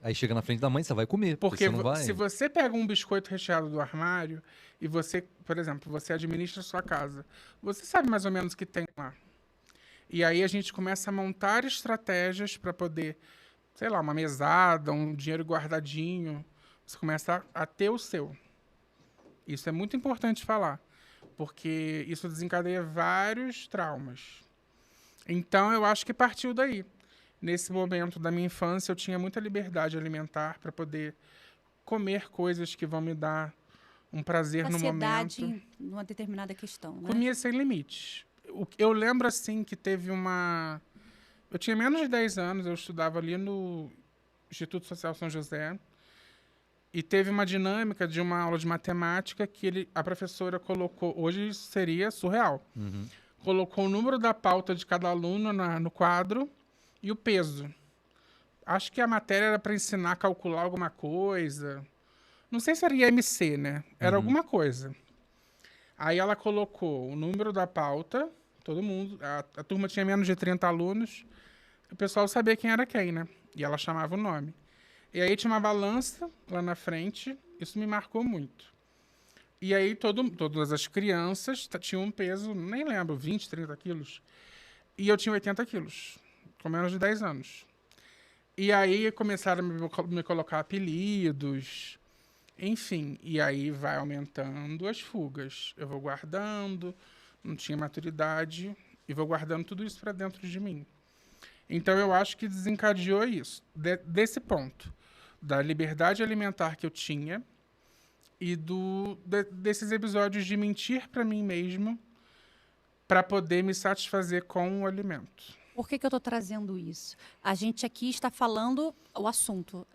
Speaker 1: Aí chega na frente da mãe, você vai comer.
Speaker 3: Porque
Speaker 1: você não vai.
Speaker 3: se você pega um biscoito recheado do armário e você, por exemplo, você administra a sua casa, você sabe mais ou menos o que tem lá. E aí a gente começa a montar estratégias para poder, sei lá, uma mesada, um dinheiro guardadinho. Você começa a ter o seu. Isso é muito importante falar, porque isso desencadeia vários traumas. Então, eu acho que partiu daí. Nesse momento da minha infância, eu tinha muita liberdade alimentar para poder comer coisas que vão me dar um prazer no
Speaker 2: Saciedade
Speaker 3: momento.
Speaker 2: numa determinada questão, né?
Speaker 3: Comia sem limites. Eu lembro, assim, que teve uma... Eu tinha menos de 10 anos, eu estudava ali no Instituto Social São José, e teve uma dinâmica de uma aula de matemática que a professora colocou... Hoje isso seria surreal. Colocou o número da pauta de cada aluno no quadro e o peso. Acho que a matéria era para ensinar a calcular alguma coisa. Não sei se era IMC, né? Era alguma coisa. Aí ela colocou o número da pauta, todo mundo, a turma tinha menos de 30 alunos, o pessoal sabia quem era quem, né? E ela chamava o nome. E aí tinha uma balança lá na frente, isso me marcou muito. E aí todas as crianças tinham um peso, nem lembro, 20, 30 quilos. E eu tinha 80 quilos, com menos de 10 anos. E aí começaram a me colocar apelidos, enfim. E aí vai aumentando as fugas. Eu vou guardando, não tinha maturidade, e vou guardando tudo isso para dentro de mim. Então eu acho que desencadeou isso, desse ponto, da liberdade alimentar que eu tinha, e desses episódios de mentir para mim mesmo para poder me satisfazer com o alimento.
Speaker 2: Por que eu estou trazendo isso? A gente aqui está falando o assunto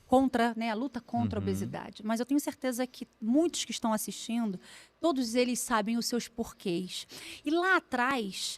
Speaker 2: contra, né, a luta contra a obesidade. Mas eu tenho certeza que muitos que estão assistindo, todos eles sabem os seus porquês. E lá atrás,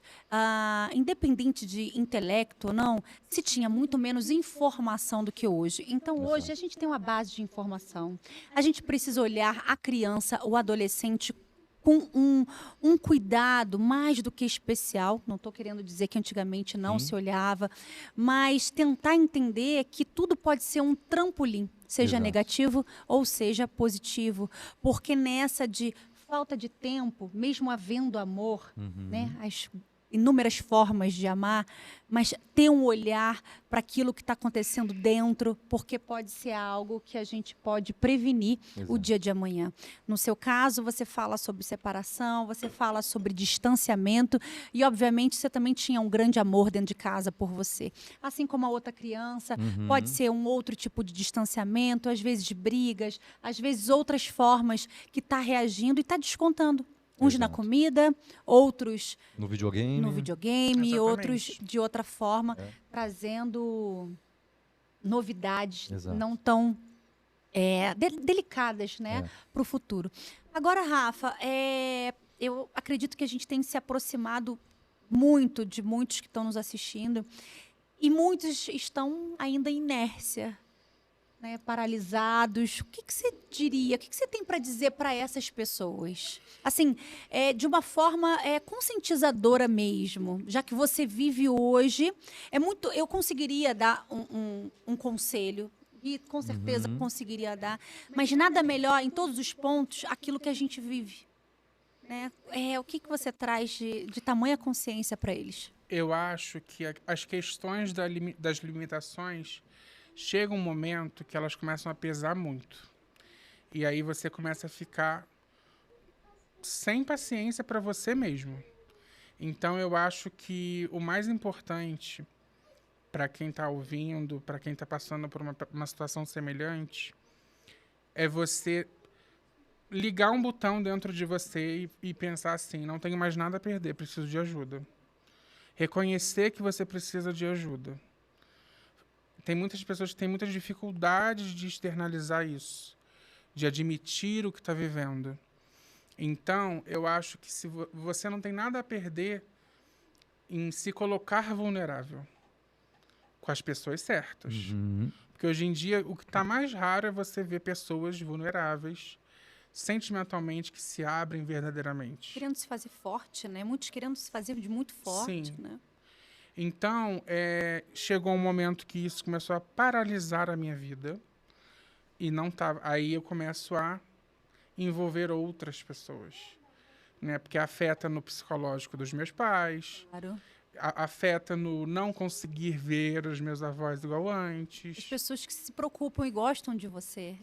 Speaker 2: independente de intelecto ou não, se tinha muito menos informação do que hoje. Então, hoje, a gente tem uma base de informação. A gente precisa olhar a criança, o adolescente, com um cuidado mais do que especial. Não estou querendo dizer que antigamente não se olhava, mas tentar entender que tudo pode ser um trampolim, seja negativo ou seja positivo. Porque nessa de falta de tempo, mesmo havendo amor, né, as inúmeras formas de amar, mas ter um olhar para aquilo que está acontecendo dentro, porque pode ser algo que a gente pode prevenir o dia de amanhã. No seu caso, você fala sobre separação, você fala sobre distanciamento e, obviamente, você também tinha um grande amor dentro de casa por você. Assim como a outra criança, pode ser um outro tipo de distanciamento, às vezes de brigas, às vezes outras formas que está reagindo e está descontando. Uns na comida, outros
Speaker 1: no videogame,
Speaker 3: Exatamente.
Speaker 2: outros de outra forma, trazendo novidades não tão delicadas, né, para o futuro. Agora, Rafa, eu acredito que a gente tem se aproximado muito de muitos que estão nos assistindo e muitos estão ainda em inércia, né, paralisados. O que você diria? O que você tem para dizer para essas pessoas? Assim, de uma forma conscientizadora mesmo, já que você vive hoje, eu conseguiria dar um conselho, e com certeza conseguiria dar, mas nada melhor em todos os pontos aquilo que a gente vive. Né? O que você traz de tamanha consciência para eles?
Speaker 3: Eu acho que as questões das limitações chega um momento que elas começam a pesar muito. E aí você começa a ficar sem paciência para você mesmo. Então eu acho que o mais importante para quem está ouvindo, para quem está passando por uma situação semelhante, é você ligar um botão dentro de você e pensar assim, não tenho mais nada a perder, preciso de ajuda. Reconhecer que você precisa de ajuda. Tem muitas pessoas que têm muitas dificuldades de externalizar isso, de admitir o que está vivendo. Então, eu acho que se você não tem nada a perder em se colocar vulnerável com as pessoas certas. Porque hoje em dia, o que está mais raro é você ver pessoas vulneráveis, sentimentalmente, que se abrem verdadeiramente.
Speaker 2: Querendo se fazer forte, né? Muitos querendo se fazer de muito forte,
Speaker 3: Sim.
Speaker 2: né?
Speaker 3: Então, chegou um momento que isso começou a paralisar a minha vida. E não tava. Aí eu começo a envolver outras pessoas. Né? Porque afeta no psicológico dos meus pais.
Speaker 2: Claro.
Speaker 3: Afeta no não conseguir ver os meus avós igual antes.
Speaker 2: As pessoas que se preocupam e gostam de você.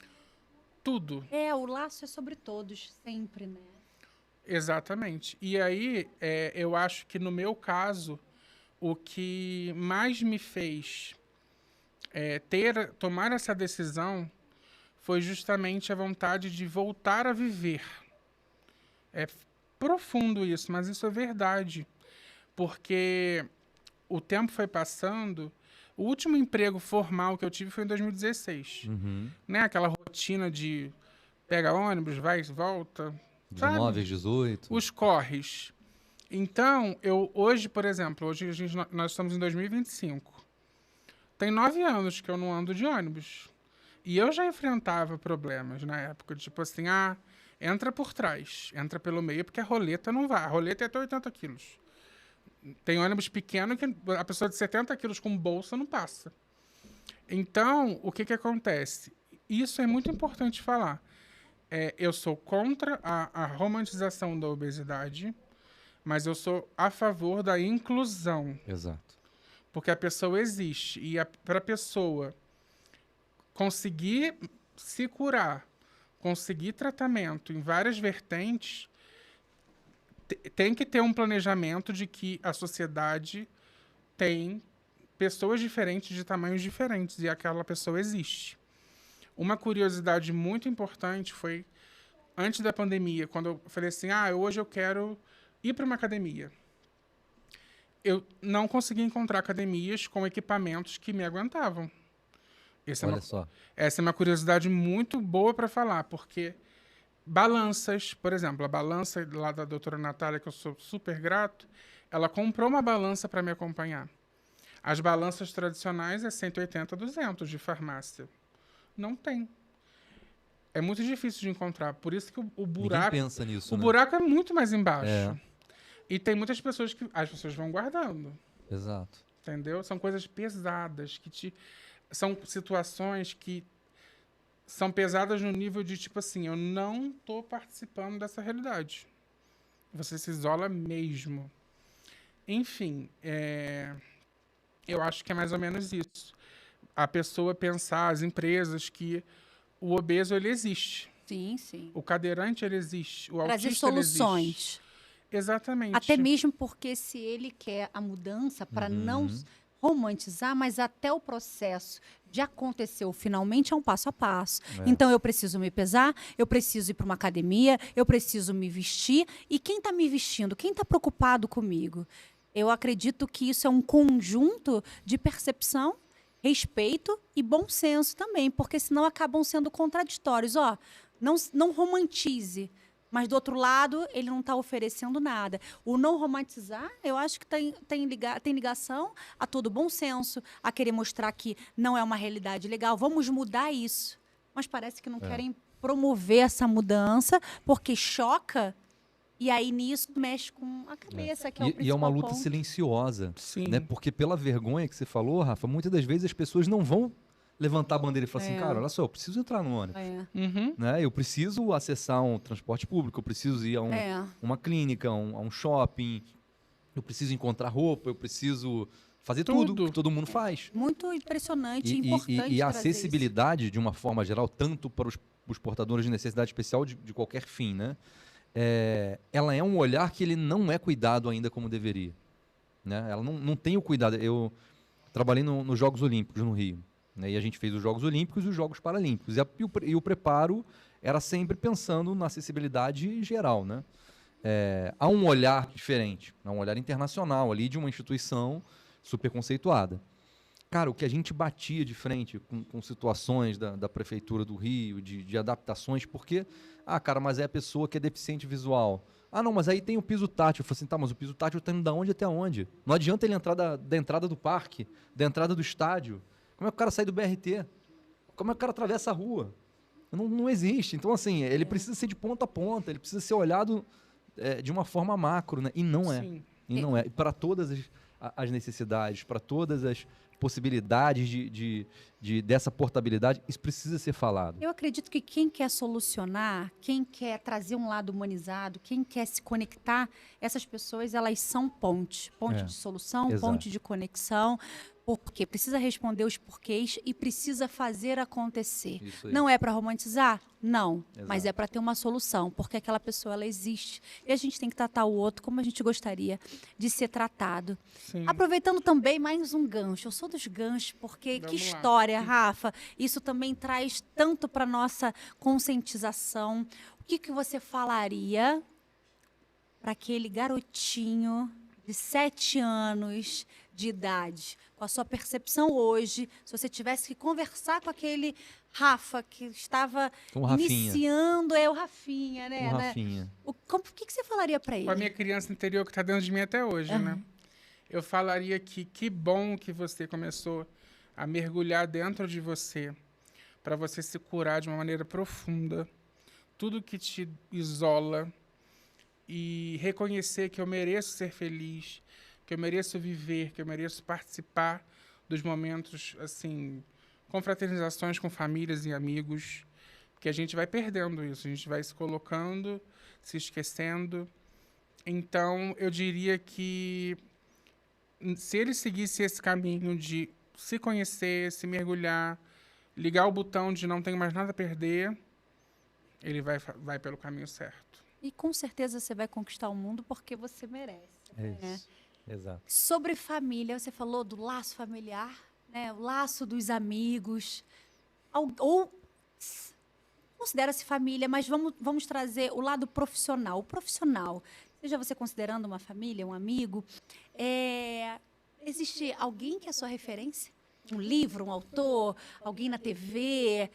Speaker 3: Tudo.
Speaker 2: O laço é sobre todos, sempre, né?
Speaker 3: Exatamente. E aí, eu acho que no meu caso, o que mais me fez tomar essa decisão foi justamente a vontade de voltar a viver. É profundo isso, mas isso é verdade. Porque o tempo foi passando. O último emprego formal que eu tive foi em 2016. Né? Aquela rotina de pega ônibus, vai e volta.
Speaker 1: 19, 18.
Speaker 3: Os corres. Então, hoje, por exemplo, nós estamos em 2025. Tem 9 anos que eu não ando de ônibus. E eu já enfrentava problemas na época, tipo assim, entra por trás, entra pelo meio, porque a roleta não vai. A roleta é até 80 quilos. Tem ônibus pequeno que a pessoa de 70 quilos com bolsa não passa. Então, o que acontece? Isso é muito importante falar. Eu sou contra a romantização da obesidade, mas eu sou a favor da inclusão.
Speaker 1: Exato.
Speaker 3: Porque a pessoa existe. E para a pessoa conseguir se curar, conseguir tratamento em várias vertentes, tem que ter um planejamento de que a sociedade tem pessoas diferentes de tamanhos diferentes e aquela pessoa existe. Uma curiosidade muito importante foi, antes da pandemia, quando eu falei assim, hoje eu quero ir para uma academia. Eu não consegui encontrar academias com equipamentos que me aguentavam.
Speaker 1: Olha só.
Speaker 3: Essa é uma curiosidade muito boa para falar, porque balanças, por exemplo, a balança lá da doutora Natália, que eu sou super grato, ela comprou uma balança para me acompanhar. As balanças tradicionais é 180, 200 de farmácia. Não tem. É muito difícil de encontrar. Por isso que o buraco...
Speaker 1: Ninguém pensa nisso,
Speaker 3: o
Speaker 1: né?
Speaker 3: buraco é muito mais embaixo. E tem muitas pessoas que... As pessoas vão guardando.
Speaker 1: Exato.
Speaker 3: Entendeu? São coisas pesadas. São situações que são pesadas no nível de, tipo assim, eu não estou participando dessa realidade. Você se isola mesmo. Enfim, eu acho que é mais ou menos isso. A pessoa pensar, as empresas, que o obeso, ele existe.
Speaker 2: Sim, sim.
Speaker 3: O cadeirante, ele existe. O
Speaker 2: Trazer
Speaker 3: autista, ele existe.
Speaker 2: soluções.
Speaker 3: Exatamente.
Speaker 2: Até mesmo porque se ele quer a mudança para não romantizar, mas até o processo de acontecer finalmente é um passo a passo. Então, eu preciso me pesar, eu preciso ir para uma academia, eu preciso me vestir. E quem está me vestindo? Quem está preocupado comigo? Eu acredito que isso é um conjunto de percepção respeito e bom senso também, porque senão acabam sendo contraditórios. Ó, não romantize, mas do outro lado ele não está oferecendo nada. O não romantizar, eu acho que tem ligação a todo bom senso, a querer mostrar que não é uma realidade legal. Vamos mudar isso. Mas parece que não querem promover essa mudança, porque choca. E aí, nisso, mexe com a cabeça, que é o principal
Speaker 1: E é uma luta
Speaker 2: ponto.
Speaker 1: silenciosa,
Speaker 3: Sim.
Speaker 1: né? Porque pela vergonha que você falou, Rafa, muitas das vezes as pessoas não vão levantar a bandeira e falar assim, cara, olha só, eu preciso entrar no ônibus,
Speaker 3: Uhum.
Speaker 1: né? Eu preciso acessar um transporte público, eu preciso ir a uma clínica, a um shopping, eu preciso encontrar roupa, eu preciso fazer tudo que todo mundo faz.
Speaker 2: Muito impressionante e importante
Speaker 1: E a
Speaker 2: trazer isso.
Speaker 1: acessibilidade, de uma forma geral, tanto para os portadores de necessidade especial de qualquer fim, né? Ela é um olhar que ele não é cuidado ainda como deveria, né? Ela não tem o cuidado. Eu trabalhei nos Jogos Olímpicos no Rio, né? E a gente fez os Jogos Olímpicos e os Jogos Paralímpicos. E o preparo era sempre pensando na acessibilidade geral, né? Há um olhar diferente, há um olhar internacional ali de uma instituição super conceituada. Cara, o que a gente batia de frente com situações da Prefeitura do Rio, de adaptações, porque, cara, mas é a pessoa que é deficiente visual. Ah, não, mas aí tem o piso tátil. Eu falei assim, tá, mas o piso tátil tá indo da onde até onde? Não adianta ele entrar da entrada do parque, da entrada do estádio. Como é que o cara sai do BRT? Como é que o cara atravessa a rua? Não existe. Então, assim, ele precisa ser de ponta a ponta, ele precisa ser olhado de uma forma macro, né? E não é.
Speaker 3: Sim.
Speaker 1: E não é. E para todas as necessidades, para todas as possibilidades dessa portabilidade, isso precisa ser falado.
Speaker 2: Eu acredito que quem quer solucionar, quem quer trazer um lado humanizado, quem quer se conectar, essas pessoas, elas são ponte de solução,
Speaker 1: Exato.
Speaker 2: ponte de conexão, porque precisa responder os porquês e precisa fazer acontecer.
Speaker 1: Isso aí.
Speaker 2: Não é para romantizar? Não,
Speaker 1: Exato.
Speaker 2: mas é para ter uma solução, porque aquela pessoa, ela existe. E a gente tem que tratar o outro como a gente gostaria de ser tratado.
Speaker 3: Sim.
Speaker 2: Aproveitando também mais um gancho, eu sou dos ganchos, porque
Speaker 3: Vamos
Speaker 2: que
Speaker 3: lá.
Speaker 2: história, Rafa, isso também traz tanto para nossa conscientização. O que você falaria para aquele garotinho de 7 anos de idade, com a sua percepção hoje, se você tivesse que conversar com aquele Rafa que estava
Speaker 1: Com o Rafinha.
Speaker 2: iniciando, o Rafinha, né?
Speaker 1: Com o Rafinha.
Speaker 2: O que você falaria para ele?
Speaker 3: Com a minha criança interior que está dentro de mim até hoje, né? Eu falaria que bom que você começou a mergulhar dentro de você, para você se curar de uma maneira profunda. Tudo que te isola e reconhecer que eu mereço ser feliz, que eu mereço viver, que eu mereço participar dos momentos, assim, confraternizações com famílias e amigos, porque a gente vai perdendo isso, a gente vai se colocando, se esquecendo. Então, eu diria que se ele seguisse esse caminho de se conhecer, se mergulhar, ligar o botão de não tenho mais nada a perder, ele vai pelo caminho certo.
Speaker 2: E com certeza você vai conquistar o mundo porque você merece.
Speaker 1: É isso. Exato.
Speaker 2: Sobre família, você falou do laço familiar, né? O laço dos amigos. Ou considera-se família, mas vamos trazer o lado profissional. O profissional, seja você considerando uma família, um amigo, existe alguém que é a sua referência? Um livro, um autor, alguém na TV?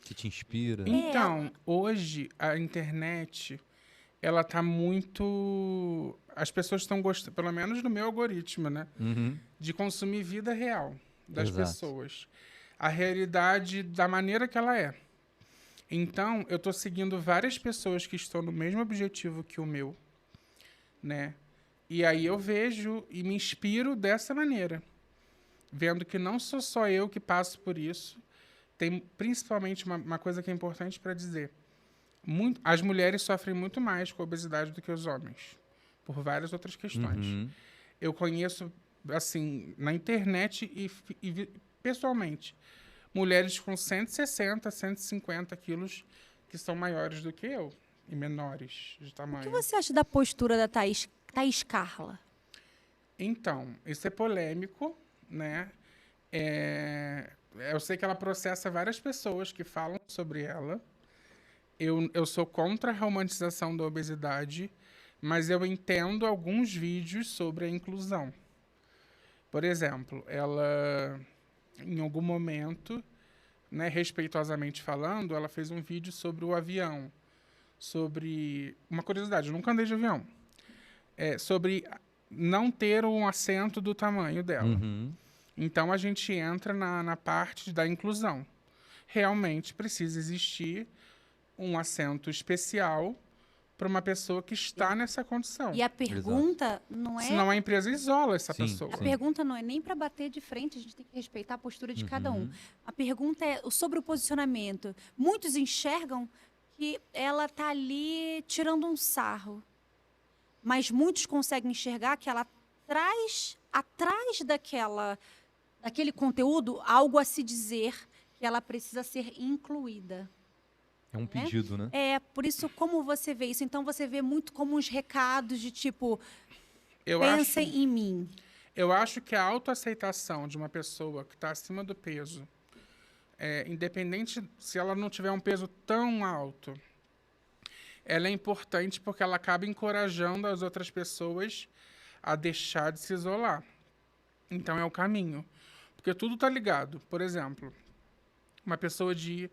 Speaker 1: Que te inspira.
Speaker 3: Então, hoje, a internet, ela tá muito... As pessoas estão gostando, pelo menos no meu algoritmo, né?
Speaker 1: Uhum.
Speaker 3: De consumir vida real das
Speaker 1: Exato.
Speaker 3: pessoas. A realidade da maneira que ela é. Então, eu tô seguindo várias pessoas que estão no mesmo objetivo que o meu, né? E aí eu vejo e me inspiro dessa maneira. Vendo que não sou só eu que passo por isso. Tem principalmente uma coisa que é importante para dizer. As mulheres sofrem muito mais com a obesidade do que os homens. Por várias outras questões.
Speaker 1: Uhum.
Speaker 3: Eu conheço, assim, na internet e pessoalmente, mulheres com 160, 150 quilos que são maiores do que eu e menores de
Speaker 2: O
Speaker 3: tamanho.
Speaker 2: que você acha da postura da Thaís Carla?
Speaker 3: Então, isso é polêmico, né? Eu sei que ela processa várias pessoas que falam sobre ela. Eu sou contra a romantização da obesidade, mas eu entendo alguns vídeos sobre a inclusão. Por exemplo, ela em algum momento, né, respeitosamente falando, ela fez um vídeo sobre o avião. Sobre... Uma curiosidade, eu nunca andei de avião. Sobre não ter um assento do tamanho dela.
Speaker 1: Uhum.
Speaker 3: Então, a gente entra na parte da inclusão. Realmente precisa existir um assento especial para uma pessoa que está nessa condição.
Speaker 2: E a pergunta não é...
Speaker 3: Senão a empresa isola essa
Speaker 1: Sim,
Speaker 3: pessoa.
Speaker 2: A pergunta não é nem para bater de frente, a gente tem que respeitar a postura de cada um. A pergunta é sobre o posicionamento. Muitos enxergam que ela está ali tirando um sarro, mas muitos conseguem enxergar que ela traz atrás daquele conteúdo algo a se dizer, que ela precisa ser incluída.
Speaker 1: É um pedido, né?
Speaker 2: Por isso, como você vê isso? Então, você vê muito como uns recados de tipo,
Speaker 3: Eu
Speaker 2: pensem em mim.
Speaker 3: Eu acho que a autoaceitação de uma pessoa que está acima do peso, independente se ela não tiver um peso tão alto, ela é importante porque ela acaba encorajando as outras pessoas a deixar de se isolar. Então, é o caminho. Porque tudo está ligado. Por exemplo, uma pessoa de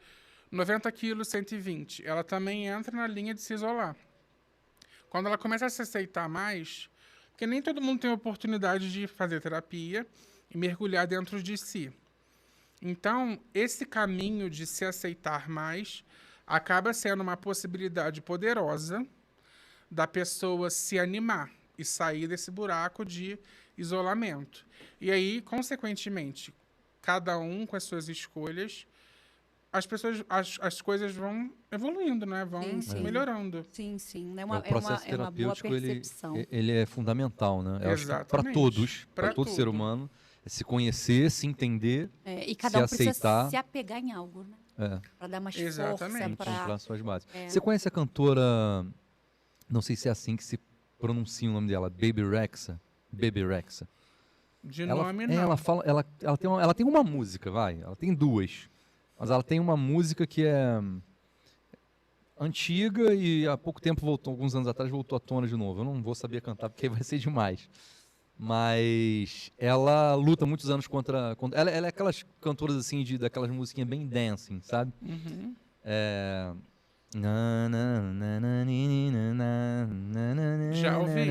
Speaker 3: 90 quilos, 120, ela também entra na linha de se isolar. Quando ela começa a se aceitar mais, porque nem todo mundo tem a oportunidade de fazer terapia e mergulhar dentro de si. Então, esse caminho de se aceitar mais acaba sendo uma possibilidade poderosa da pessoa se animar e sair desse buraco de isolamento. E aí, consequentemente, cada um com as suas escolhas, as coisas vão evoluindo, né? Vão
Speaker 2: Sim.
Speaker 3: melhorando.
Speaker 2: Sim, sim.
Speaker 1: O processo
Speaker 2: É uma boa
Speaker 1: terapêutico,
Speaker 2: percepção.
Speaker 1: ele é fundamental, né? Eu acho que para
Speaker 3: Exatamente.
Speaker 1: todos, para
Speaker 3: Pra
Speaker 1: todo ser
Speaker 3: tudo.
Speaker 1: humano, é se conhecer, se entender,
Speaker 2: E cada um
Speaker 1: se
Speaker 2: precisa
Speaker 1: aceitar.
Speaker 2: se apegar em algo, né? Para dar mais força,
Speaker 3: Exatamente.
Speaker 1: encontrar suas bases.
Speaker 2: É.
Speaker 1: Você conhece a cantora, não sei se é assim que se pronuncia o nome dela, Baby Rexha? Baby Rexha.
Speaker 3: De nome, não.
Speaker 1: Ela fala, ela tem uma música, ela tem duas, mas ela tem uma música que é antiga e há pouco tempo voltou, alguns anos atrás voltou à tona de novo. Eu não vou saber cantar porque vai ser demais. Mas ela luta muitos anos contra ela é aquelas cantoras assim daquelas musiquinhas bem dancing, sabe?
Speaker 3: Uhum. Já ouvi.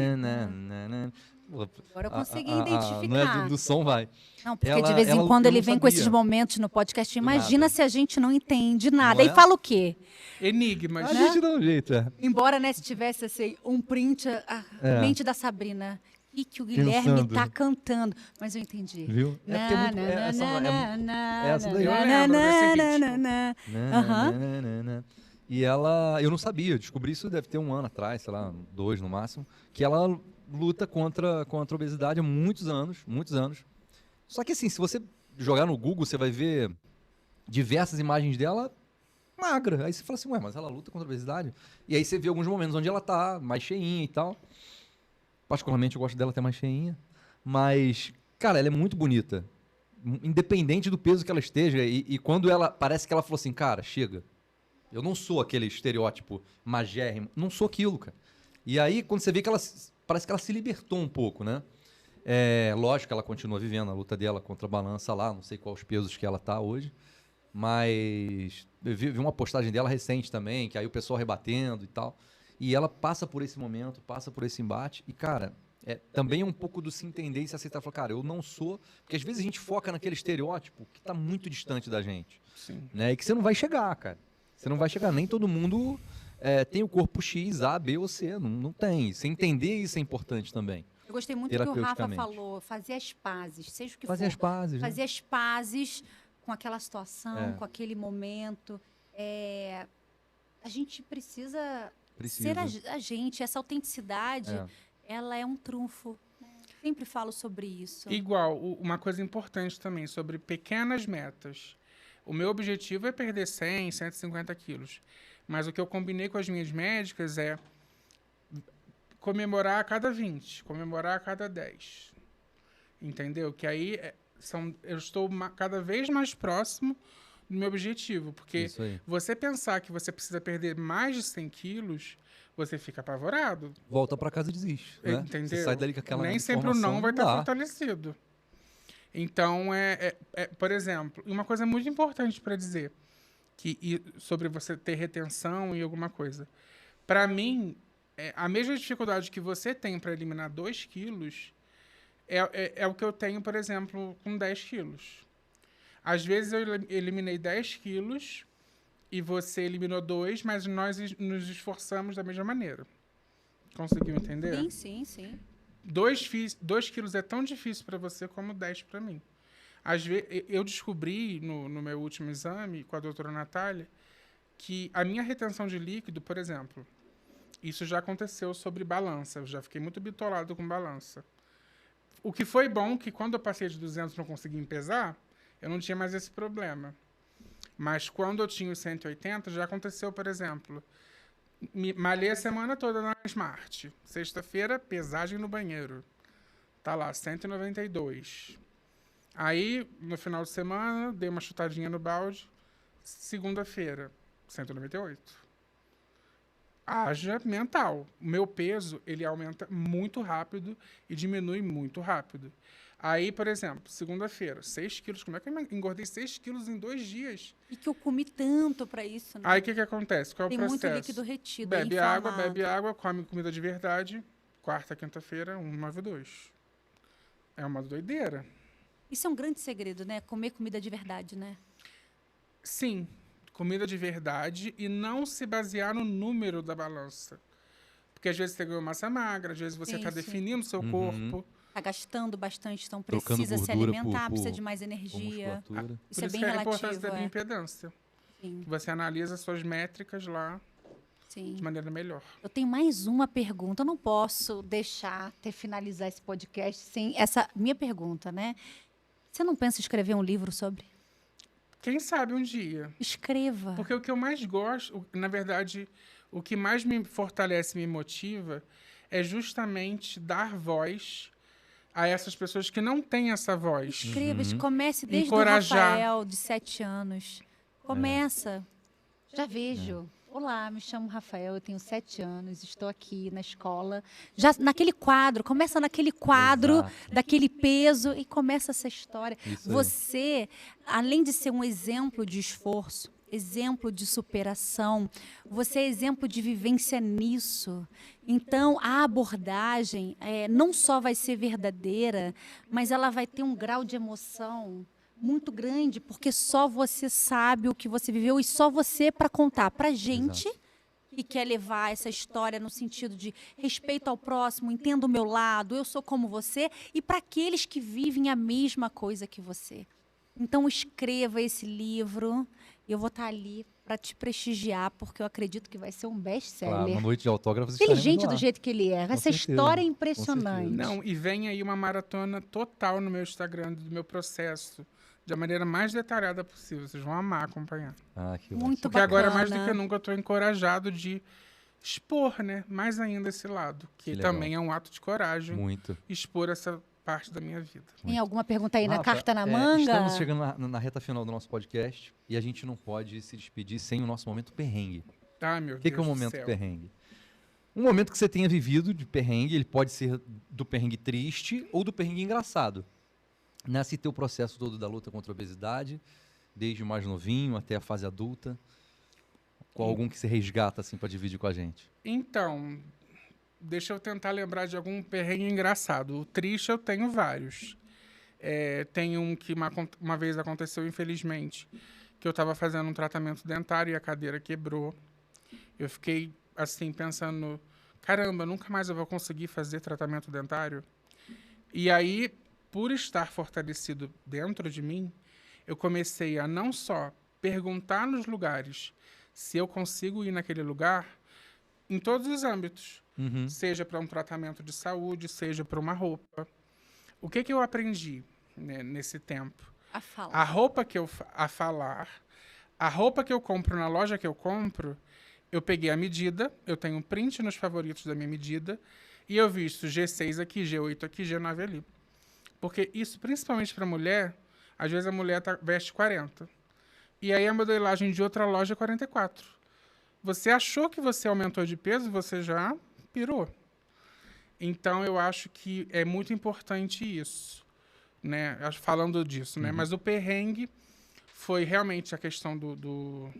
Speaker 2: Agora eu consegui identificar.
Speaker 1: Não é do som, vai.
Speaker 2: Não, porque de vez em
Speaker 1: ela-
Speaker 2: quando
Speaker 1: eu
Speaker 2: ele
Speaker 1: não
Speaker 2: vem com
Speaker 1: sabia.
Speaker 2: esses momentos no podcast. Imagina
Speaker 1: nada.
Speaker 2: se a gente não entende nada.
Speaker 1: Não
Speaker 2: E
Speaker 1: é?
Speaker 2: fala o quê?
Speaker 3: Enigmas.
Speaker 1: A gente dá um jeito,
Speaker 2: Embora, né, se tivesse assim, um print, a mente da Sabrina. E que o Guilherme
Speaker 1: Pensando.
Speaker 2: tá cantando. Mas eu entendi.
Speaker 1: Viu? É porque é muito. Essa daí.
Speaker 3: Eu lembro desse ritmo.
Speaker 2: Aham.
Speaker 1: E ela, eu não sabia, descobri isso deve ter um ano atrás, sei lá, 2 no máximo, que ela luta contra a obesidade há muitos anos. Só que assim, se você jogar no Google, você vai ver diversas imagens dela magra. Aí você fala assim, ué, mas ela luta contra a obesidade? E aí você vê alguns momentos onde ela tá mais cheinha e tal. Particularmente eu gosto dela até mais cheinha. Mas, cara, ela é muito bonita. Independente do peso que ela esteja. E quando ela, parece que ela falou assim, cara, chega. Eu não sou aquele estereótipo magérrimo. Não sou aquilo, cara. E aí, quando você vê que ela, parece que ela se libertou um pouco, né? Lógico que ela continua vivendo a luta dela contra a balança lá. Não sei quais os pesos que ela tá hoje. Mas eu vi uma postagem dela recente também, que aí o pessoal rebatendo e tal. E ela passa por esse momento, passa por esse embate. E, cara, também é um pouco do se entender e se aceitar. Falar, cara, eu não sou... Porque às vezes a gente foca naquele estereótipo que tá muito distante da gente.
Speaker 3: Sim.
Speaker 1: Né? E que você não vai chegar, cara. Você não vai chegar. Nem todo mundo tem o corpo X, A, B ou C. Não tem. Você entender isso é importante também.
Speaker 2: Eu gostei muito do que o Rafa
Speaker 1: Terapeuticamente.
Speaker 2: falou. Fazer as pazes, seja o que
Speaker 1: Fazer
Speaker 2: for.
Speaker 1: as pazes, né?
Speaker 2: Fazer as pazes com aquela situação,
Speaker 1: É.
Speaker 2: com aquele momento. A gente precisa
Speaker 1: Precisa.
Speaker 2: ser a gente. Essa autenticidade,
Speaker 1: É.
Speaker 2: ela é um trunfo. Sempre falo sobre isso.
Speaker 3: Igual, uma coisa importante também, sobre pequenas metas. O meu objetivo é perder 100, 150 quilos. Mas o que eu combinei com as minhas médicas é comemorar a cada 20, comemorar a cada 10. Entendeu? Que aí eu estou cada vez mais próximo do meu objetivo. Porque
Speaker 1: Isso aí.
Speaker 3: você pensar que você precisa perder mais de 100 quilos, você fica apavorado.
Speaker 1: Volta pra casa e desiste. Né?
Speaker 3: Entendeu?
Speaker 1: Você sai dali com aquela
Speaker 3: Nem sempre o não
Speaker 1: informação,
Speaker 3: vai estar
Speaker 1: dá.
Speaker 3: fortalecido. Então, por exemplo, uma coisa muito importante para dizer sobre você ter retenção e alguma coisa. Para mim, a mesma dificuldade que você tem para eliminar 2 quilos é o que eu tenho, por exemplo, com 10 quilos. Às vezes eu eliminei 10 quilos e você eliminou 2, mas nós nos esforçamos da mesma maneira. Conseguiu entender?
Speaker 2: Sim, sim, sim.
Speaker 3: 2 quilos é tão difícil para você como 10 para mim. Às vezes, eu descobri no meu último exame com a doutora Natália que a minha retenção de líquido, por exemplo, isso já aconteceu sobre balança. Eu já fiquei muito bitolado com balança. O que foi bom que quando eu passei de 200 não consegui me pesar, eu não tinha mais esse problema. Mas quando eu tinha os 180, já aconteceu, por exemplo, malhei a semana toda na Smart. Sexta-feira, pesagem no banheiro. Tá lá, 192. Aí, no final de semana, dei uma chutadinha no balde. Segunda-feira, 198. Haja mental. O meu peso, ele aumenta muito rápido e diminui muito rápido. Aí, por exemplo, segunda-feira, 6 quilos. Como é que eu engordei 6 quilos em 2 dias?
Speaker 2: E que eu comi tanto para isso, né?
Speaker 3: Aí, o que acontece? Qual é o
Speaker 2: Tem
Speaker 3: processo?
Speaker 2: muito líquido retido,
Speaker 3: Bebe
Speaker 2: inflamado.
Speaker 3: água, come comida de verdade. Quarta, quinta-feira, 192. É uma doideira.
Speaker 2: Isso é um grande segredo, né? Comer comida de verdade, né?
Speaker 3: Sim, comida de verdade e não se basear no número da balança. Porque às vezes você ganhou massa magra, às vezes você
Speaker 2: Sim,
Speaker 3: está
Speaker 2: sim.
Speaker 3: definindo o seu corpo.
Speaker 2: Tá gastando bastante, então
Speaker 1: Trocando
Speaker 2: precisa se
Speaker 1: gordura
Speaker 2: alimentar,
Speaker 1: por
Speaker 2: precisa de mais energia.
Speaker 1: musculatura.
Speaker 2: Isso
Speaker 3: Por
Speaker 2: é
Speaker 3: isso
Speaker 2: bem
Speaker 3: que é a
Speaker 2: relativo.
Speaker 3: importância da bioimpedância.
Speaker 2: Sim,
Speaker 3: Que você analisa suas métricas lá
Speaker 2: sim.
Speaker 3: de maneira melhor.
Speaker 2: Eu tenho mais uma pergunta. Eu não posso deixar até finalizar esse podcast sem essa minha pergunta, né? Você não pensa em escrever um livro sobre?
Speaker 3: Quem sabe um dia.
Speaker 2: Escreva.
Speaker 3: Porque o que eu mais gosto, na verdade, o que mais me fortalece, me motiva, é justamente dar voz a essas pessoas que não têm essa voz.
Speaker 2: Escreva, comece desde
Speaker 3: Encorajar.
Speaker 2: o Rafael, de 7 anos. Começa. Já vejo. Olá, me chamo Rafael, eu tenho 7 anos, estou aqui na escola. Já naquele quadro, começa naquele quadro,
Speaker 1: Exato.
Speaker 2: daquele peso e começa essa história.
Speaker 1: Isso aí.
Speaker 2: Você, além de ser um exemplo de esforço, exemplo de superação, você é exemplo de vivência nisso. Então, a abordagem não só vai ser verdadeira, mas ela vai ter um grau de emoção muito grande, porque só você sabe o que você viveu e só você para contar para gente que quer levar essa história no sentido de respeito ao próximo, entenda o meu lado, eu sou como você, e para aqueles que vivem a mesma coisa que você. Então, escreva esse livro. Eu vou estar ali para te prestigiar, porque eu acredito que vai ser um best-seller.
Speaker 1: Claro, uma noite de autógrafos.
Speaker 2: Inteligente
Speaker 1: estaremos lá.
Speaker 2: do jeito que ele é.
Speaker 1: Com
Speaker 2: Essa
Speaker 1: certeza,
Speaker 2: história é
Speaker 1: com
Speaker 2: impressionante.
Speaker 3: Não, e vem aí uma maratona total no meu Instagram do meu processo, da maneira mais detalhada possível. Vocês vão amar acompanhar.
Speaker 1: Ah, que
Speaker 2: Muito
Speaker 3: Porque
Speaker 2: bacana.
Speaker 3: agora, mais do que nunca, eu estou encorajado de expor, né? Mais ainda esse lado, que
Speaker 1: legal.
Speaker 3: também é um ato de coragem,
Speaker 1: Muito.
Speaker 3: expor essa parte da minha vida.
Speaker 2: Tem alguma pergunta aí na
Speaker 1: Rafa,
Speaker 2: carta na manga?
Speaker 1: Estamos chegando na reta final do nosso podcast e a gente não pode se despedir sem o nosso momento perrengue.
Speaker 3: Ai, meu
Speaker 1: O que
Speaker 3: Deus
Speaker 1: é o
Speaker 3: do
Speaker 1: momento
Speaker 3: céu.
Speaker 1: perrengue? Um momento que você tenha vivido de perrengue, ele pode ser do perrengue triste ou do perrengue engraçado. Nesse teu processo todo da luta contra a obesidade, desde o mais novinho até a fase adulta, qual algum que se resgata assim para dividir com a gente?
Speaker 3: Então, deixa eu tentar lembrar de algum perrengue engraçado. O triste eu tenho vários. Tem um que uma vez aconteceu, infelizmente, que eu estava fazendo um tratamento dentário e a cadeira quebrou. Eu fiquei, assim, pensando, caramba, nunca mais eu vou conseguir fazer tratamento dentário. E aí, por estar fortalecido dentro de mim, eu comecei a não só perguntar nos lugares se eu consigo ir naquele lugar, em todos os âmbitos. Seja para um tratamento de saúde, seja para uma roupa. O que eu aprendi, né, nesse tempo?
Speaker 2: A falar.
Speaker 3: A roupa que a roupa que eu compro na loja que eu compro, eu peguei a medida, eu tenho um print nos favoritos da minha medida, e eu visto G6 aqui, G8 aqui, G9 ali. Porque isso, principalmente para mulher, às vezes a mulher veste 40. E aí a modelagem de outra loja é 44. Você achou que você aumentou de peso, você já pirou. Então, eu acho que é muito importante isso. né? Falando disso, né? Mas o perrengue foi realmente a questão do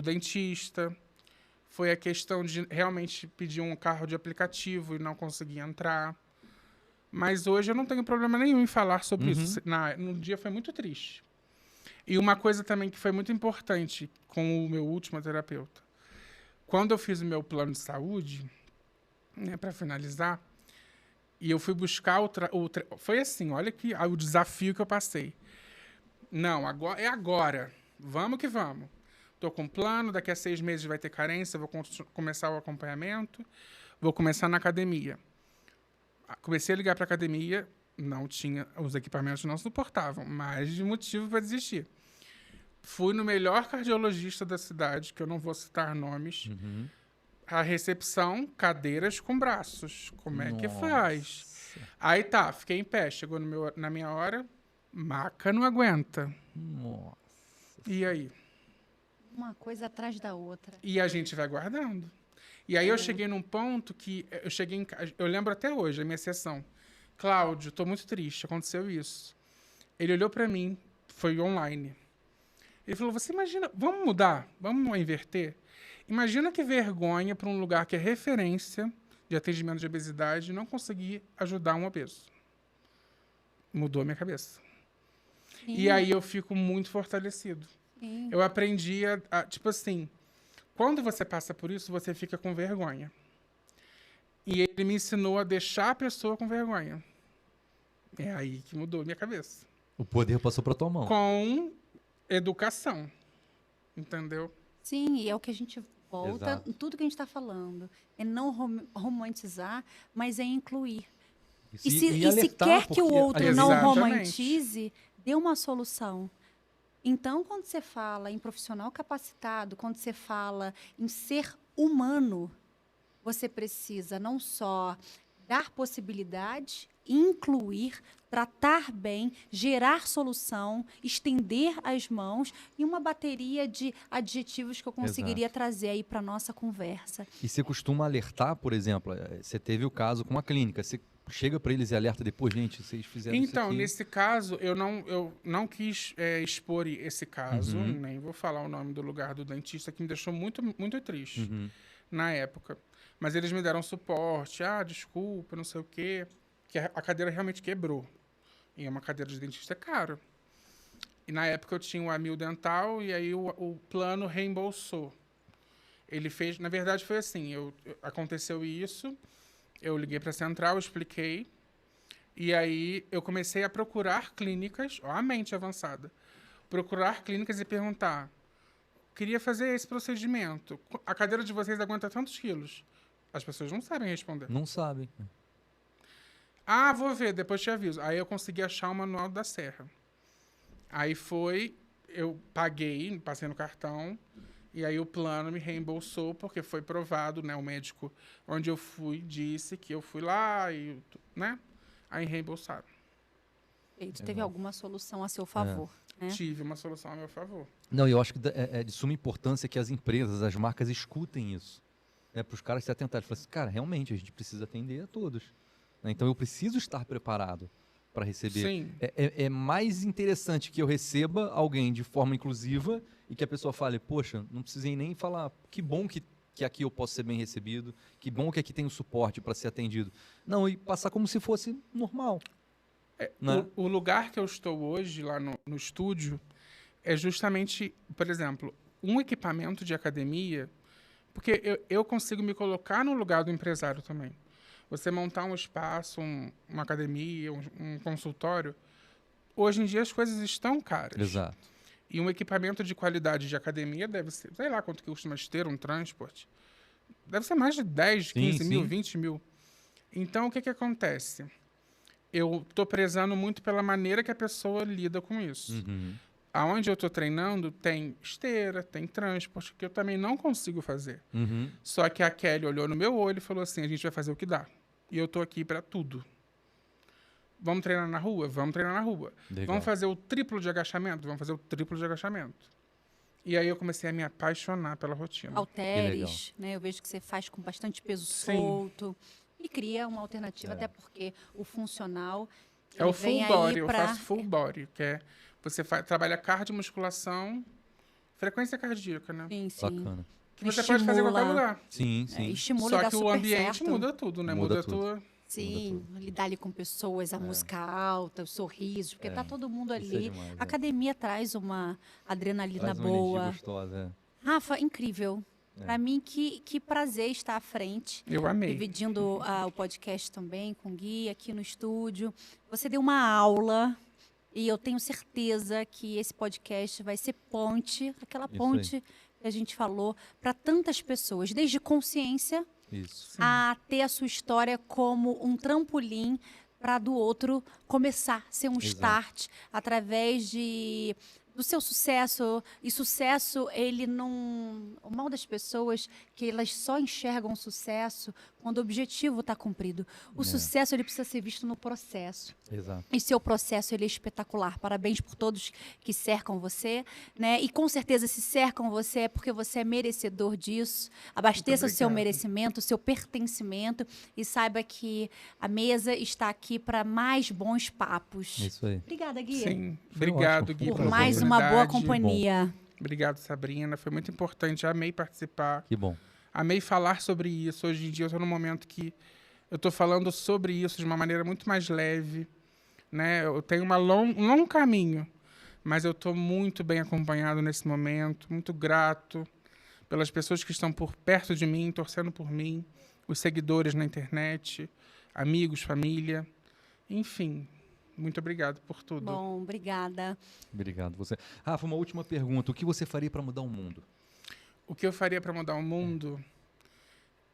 Speaker 3: dentista, foi a questão de realmente pedir um carro de aplicativo e não conseguir entrar. Mas hoje eu não tenho problema nenhum em falar sobre isso. No dia foi muito triste. E uma coisa também que foi muito importante com o meu último terapeuta. Quando eu fiz o meu plano de saúde, né, para finalizar, e eu fui buscar foi assim, olha que o desafio que eu passei. Não, agora é agora. Vamos que vamos. Estou com um plano, daqui a 6 meses vai ter carência, vou começar o acompanhamento, vou começar na academia. Comecei a ligar para a academia, não tinha, os equipamentos não suportavam, mais de motivo para desistir. Fui no melhor cardiologista da cidade, que eu não vou citar nomes. A recepção, cadeiras com braços. Como é que faz? Aí tá, fiquei em pé. Chegou na minha hora, maca não aguenta.
Speaker 1: Nossa.
Speaker 3: E aí?
Speaker 2: Uma coisa atrás da outra.
Speaker 3: E a gente vai guardando. E aí eu cheguei num ponto que eu lembro até hoje, a minha sessão. Cláudio, tô muito triste, aconteceu isso. Ele olhou para mim, foi online. Ele falou, você imagina, vamos mudar, vamos inverter? Imagina que vergonha para um lugar que é referência de atendimento de obesidade não conseguir ajudar um obeso. Mudou a minha cabeça.
Speaker 2: Sim.
Speaker 3: E aí eu fico muito fortalecido.
Speaker 2: Sim.
Speaker 3: Eu aprendi tipo assim, quando você passa por isso, você fica com vergonha. E ele me ensinou a deixar a pessoa com vergonha. É aí que mudou a minha cabeça.
Speaker 1: O poder passou para tua mão.
Speaker 3: Com educação. Entendeu?
Speaker 2: Sim, e é o que a gente volta
Speaker 1: Exato.
Speaker 2: em tudo que a gente está falando. É não romantizar, mas é incluir. E se
Speaker 1: alertar,
Speaker 2: quer que o
Speaker 1: porque
Speaker 2: outro
Speaker 1: às
Speaker 2: não
Speaker 3: Exatamente.
Speaker 2: romantize, dê uma solução. Então, quando você fala em profissional capacitado, quando você fala em ser humano, você precisa não só dar possibilidade, incluir, tratar bem, gerar solução, estender as mãos e uma bateria de adjetivos que eu conseguiria trazer aí para nossa conversa.
Speaker 1: E você costuma alertar, por exemplo, você teve o caso com uma clínica, você chega para eles e alerta depois, gente, vocês fizeram isso
Speaker 3: Então,
Speaker 1: aqui.
Speaker 3: nesse caso, eu não quis expor esse caso, nem vou falar o nome do lugar do dentista, que me deixou muito, muito triste na época. Mas eles me deram suporte, desculpa, não sei o quê, que a cadeira realmente quebrou. E uma cadeira de dentista é caro. E na época eu tinha o Amil Dental e aí o plano reembolsou. Ele fez, na verdade foi assim, aconteceu isso, eu liguei para a central, expliquei, e aí eu comecei a procurar clínicas, a mente avançada, procurar clínicas e perguntar, queria fazer esse procedimento, a cadeira de vocês aguenta tantos quilos? As pessoas não sabem responder.
Speaker 1: Não sabem.
Speaker 3: Vou ver, depois te aviso. Aí eu consegui achar o manual da Serra. Aí eu paguei, passei no cartão, e aí o plano me reembolsou, porque foi provado, né? O médico onde eu fui disse que eu fui lá, né? Aí reembolsaram.
Speaker 2: Teve alguma solução a seu favor, né?
Speaker 3: Tive uma solução a meu favor.
Speaker 1: Não, eu acho que é de suma importância que as empresas, as marcas escutem isso. Para os caras se atentarem. Falar assim, cara, realmente, a gente precisa atender a todos. Então eu preciso estar preparado para receber.
Speaker 3: Sim.
Speaker 1: É mais interessante que eu receba alguém de forma inclusiva e que a pessoa fale, poxa, não precisei nem falar, que bom que aqui eu posso ser bem recebido, que bom que aqui tem o suporte para ser atendido. Não, e passar como se fosse normal. Né?
Speaker 3: O lugar que eu estou hoje, lá no estúdio, é justamente, por exemplo, um equipamento de academia, porque eu consigo me colocar no lugar do empresário também. Você montar um espaço, uma academia, um consultório, hoje em dia as coisas estão caras.
Speaker 1: Exato.
Speaker 3: E um equipamento de qualidade de academia deve ser, sei lá quanto que costuma ter um transporte. Deve ser mais de 10, 15 mil, 20 mil. Então, o que acontece? Eu estou prezando muito pela maneira que a pessoa lida com isso. Aonde eu estou treinando, tem esteira, tem transporte, que eu também não consigo fazer. Só que a Kelly olhou no meu olho e falou assim, a gente vai fazer o que dá. E eu estou aqui para tudo. Vamos treinar na rua? Vamos treinar na rua.
Speaker 1: Legal.
Speaker 3: Vamos fazer o triplo de agachamento? Vamos fazer o triplo de agachamento. E aí eu comecei a me apaixonar pela rotina.
Speaker 2: Halteres, né? Eu vejo que você faz com bastante peso solto. E cria uma alternativa, até porque o funcional,
Speaker 3: É o
Speaker 2: Ele vem
Speaker 3: full
Speaker 2: aí
Speaker 3: body, eu
Speaker 2: pra-
Speaker 3: faço full body, que é você trabalha cardiomusculação, frequência cardíaca, né?
Speaker 2: Sim, sim.
Speaker 1: Bacana.
Speaker 3: Que você pode fazer em qualquer
Speaker 2: Estimula.
Speaker 3: lugar.
Speaker 1: Sim,
Speaker 2: É,
Speaker 1: sim.
Speaker 2: estimula e
Speaker 3: Só
Speaker 2: dá
Speaker 3: que o
Speaker 2: super
Speaker 3: ambiente
Speaker 2: certo.
Speaker 3: muda tudo, né?
Speaker 1: Muda
Speaker 3: Muda,
Speaker 1: tudo.
Speaker 3: a tua...
Speaker 2: Sim, lidar ali com pessoas, a música alta, os sorrisos, porque tá todo mundo
Speaker 1: Isso é
Speaker 2: ali.
Speaker 1: demais,
Speaker 2: A academia traz uma adrenalina
Speaker 1: Traz uma energia
Speaker 2: boa.
Speaker 1: gostosa,
Speaker 2: Rafa, incrível.
Speaker 1: É.
Speaker 2: Pra mim, que prazer estar à frente.
Speaker 3: Eu amei.
Speaker 2: Dividindo o podcast também com o Gui aqui no estúdio. Você deu uma aula e eu tenho certeza que esse podcast vai ser ponte, aquela
Speaker 1: Isso aí.
Speaker 2: ponte que a gente falou, para tantas pessoas, desde consciência
Speaker 1: Isso.
Speaker 2: a ter a sua história como um trampolim para do outro começar a ser um
Speaker 1: Exato.
Speaker 2: start através do seu sucesso. E sucesso, ele não... O mal das pessoas que elas só enxergam o sucesso quando o objetivo está cumprido. O sucesso, ele precisa ser visto no processo.
Speaker 1: Exato.
Speaker 2: E seu processo, ele é espetacular. Parabéns por todos que cercam você, né? E com certeza, se cercam você é porque você é merecedor disso. Abasteça o seu
Speaker 3: obrigado.
Speaker 2: merecimento, o seu pertencimento e saiba que a mesa está aqui para mais bons papos.
Speaker 1: Isso aí.
Speaker 2: Obrigada, Gui.
Speaker 3: Sim,
Speaker 1: Foi
Speaker 3: obrigado,
Speaker 1: ótimo,
Speaker 3: Gui,
Speaker 1: foi um
Speaker 2: Por
Speaker 3: pela
Speaker 2: mais uma boa
Speaker 3: oportunidade.
Speaker 2: companhia.
Speaker 3: Obrigado, Sabrina. Foi muito importante. Amei participar.
Speaker 1: Que bom.
Speaker 3: Amei falar sobre isso. Hoje em dia eu estou num momento que eu estou falando sobre isso de uma maneira muito mais leve, né? Eu tenho um longo caminho, mas eu estou muito bem acompanhado nesse momento, muito grato pelas pessoas que estão por perto de mim, torcendo por mim, os seguidores na internet, amigos, família, enfim. Muito obrigado por tudo.
Speaker 2: Bom, obrigada.
Speaker 1: Obrigado. Você. Rafa, uma última pergunta. O que você faria para mudar o mundo?
Speaker 3: O que eu faria para mudar o mundo?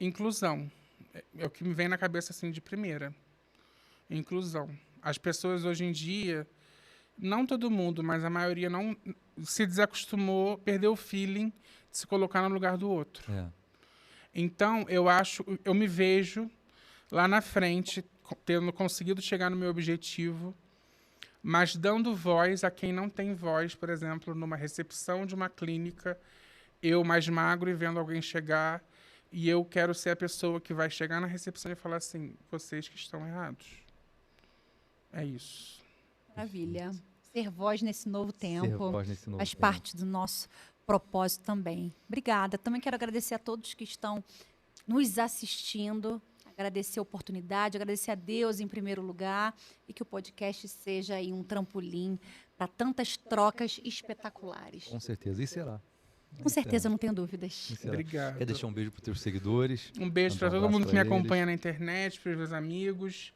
Speaker 3: Inclusão. É o que me vem na cabeça assim de primeira. Inclusão. As pessoas hoje em dia, não todo mundo, mas a maioria não se desacostumou, perdeu o feeling de se colocar no lugar do outro.
Speaker 1: É.
Speaker 3: Então, eu me vejo lá na frente, tendo conseguido chegar no meu objetivo, mas dando voz a quem não tem voz, por exemplo, numa recepção de uma clínica, eu mais magro e vendo alguém chegar, e eu quero ser a pessoa que vai chegar na recepção e falar assim, vocês que estão errados. É isso.
Speaker 2: Maravilha. Ser voz nesse novo tempo.
Speaker 1: Ser voz nesse novo
Speaker 2: Faz
Speaker 1: tempo.
Speaker 2: parte do nosso propósito também. Obrigada. Também quero agradecer a todos que estão nos assistindo, agradecer a oportunidade, agradecer a Deus em primeiro lugar e que o podcast seja aí um trampolim para tantas trocas espetaculares.
Speaker 1: Com certeza. E será.
Speaker 2: Com certeza, não tenho dúvidas.
Speaker 1: E será.
Speaker 3: Obrigado.
Speaker 1: Quer deixar um beijo para os teus seguidores?
Speaker 3: Um beijo
Speaker 1: Mandar
Speaker 3: para
Speaker 1: um
Speaker 3: todo
Speaker 1: abraço
Speaker 3: mundo que me
Speaker 1: pra eles.
Speaker 3: acompanha na internet, para os meus amigos,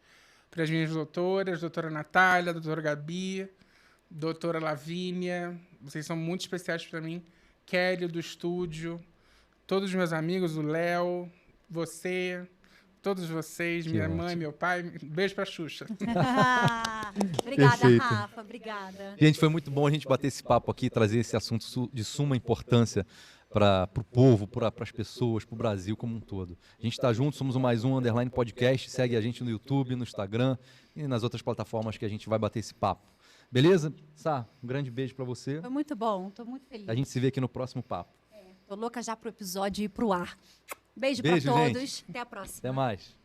Speaker 3: para as minhas doutoras, doutora Natália, doutora Gabi, doutora Lavínia. Vocês são muito especiais para mim. Kelly, do estúdio, todos os meus amigos, o Léo, você, todos vocês,
Speaker 1: Que
Speaker 3: minha
Speaker 1: ótimo.
Speaker 3: mãe, meu pai. Beijo para Xuxa.
Speaker 2: Obrigada,
Speaker 1: Perfeito.
Speaker 2: Rafa. Obrigada.
Speaker 1: Gente, foi muito bom a gente bater esse papo aqui, trazer esse assunto de suma importância para o povo, para as pessoas, para o Brasil como um todo. A gente está junto, somos o Mais Um Underline Podcast. Segue a gente no YouTube, no Instagram e nas outras plataformas que a gente vai bater esse papo. Beleza? Sá, um grande beijo para você.
Speaker 2: Foi muito bom. Estou muito feliz.
Speaker 1: A gente se vê aqui no próximo papo.
Speaker 2: Tô louca já pro episódio ir pro ar. Beijo,
Speaker 1: Beijo,
Speaker 2: para
Speaker 1: gente.
Speaker 2: todos. Até a próxima.
Speaker 1: Até mais.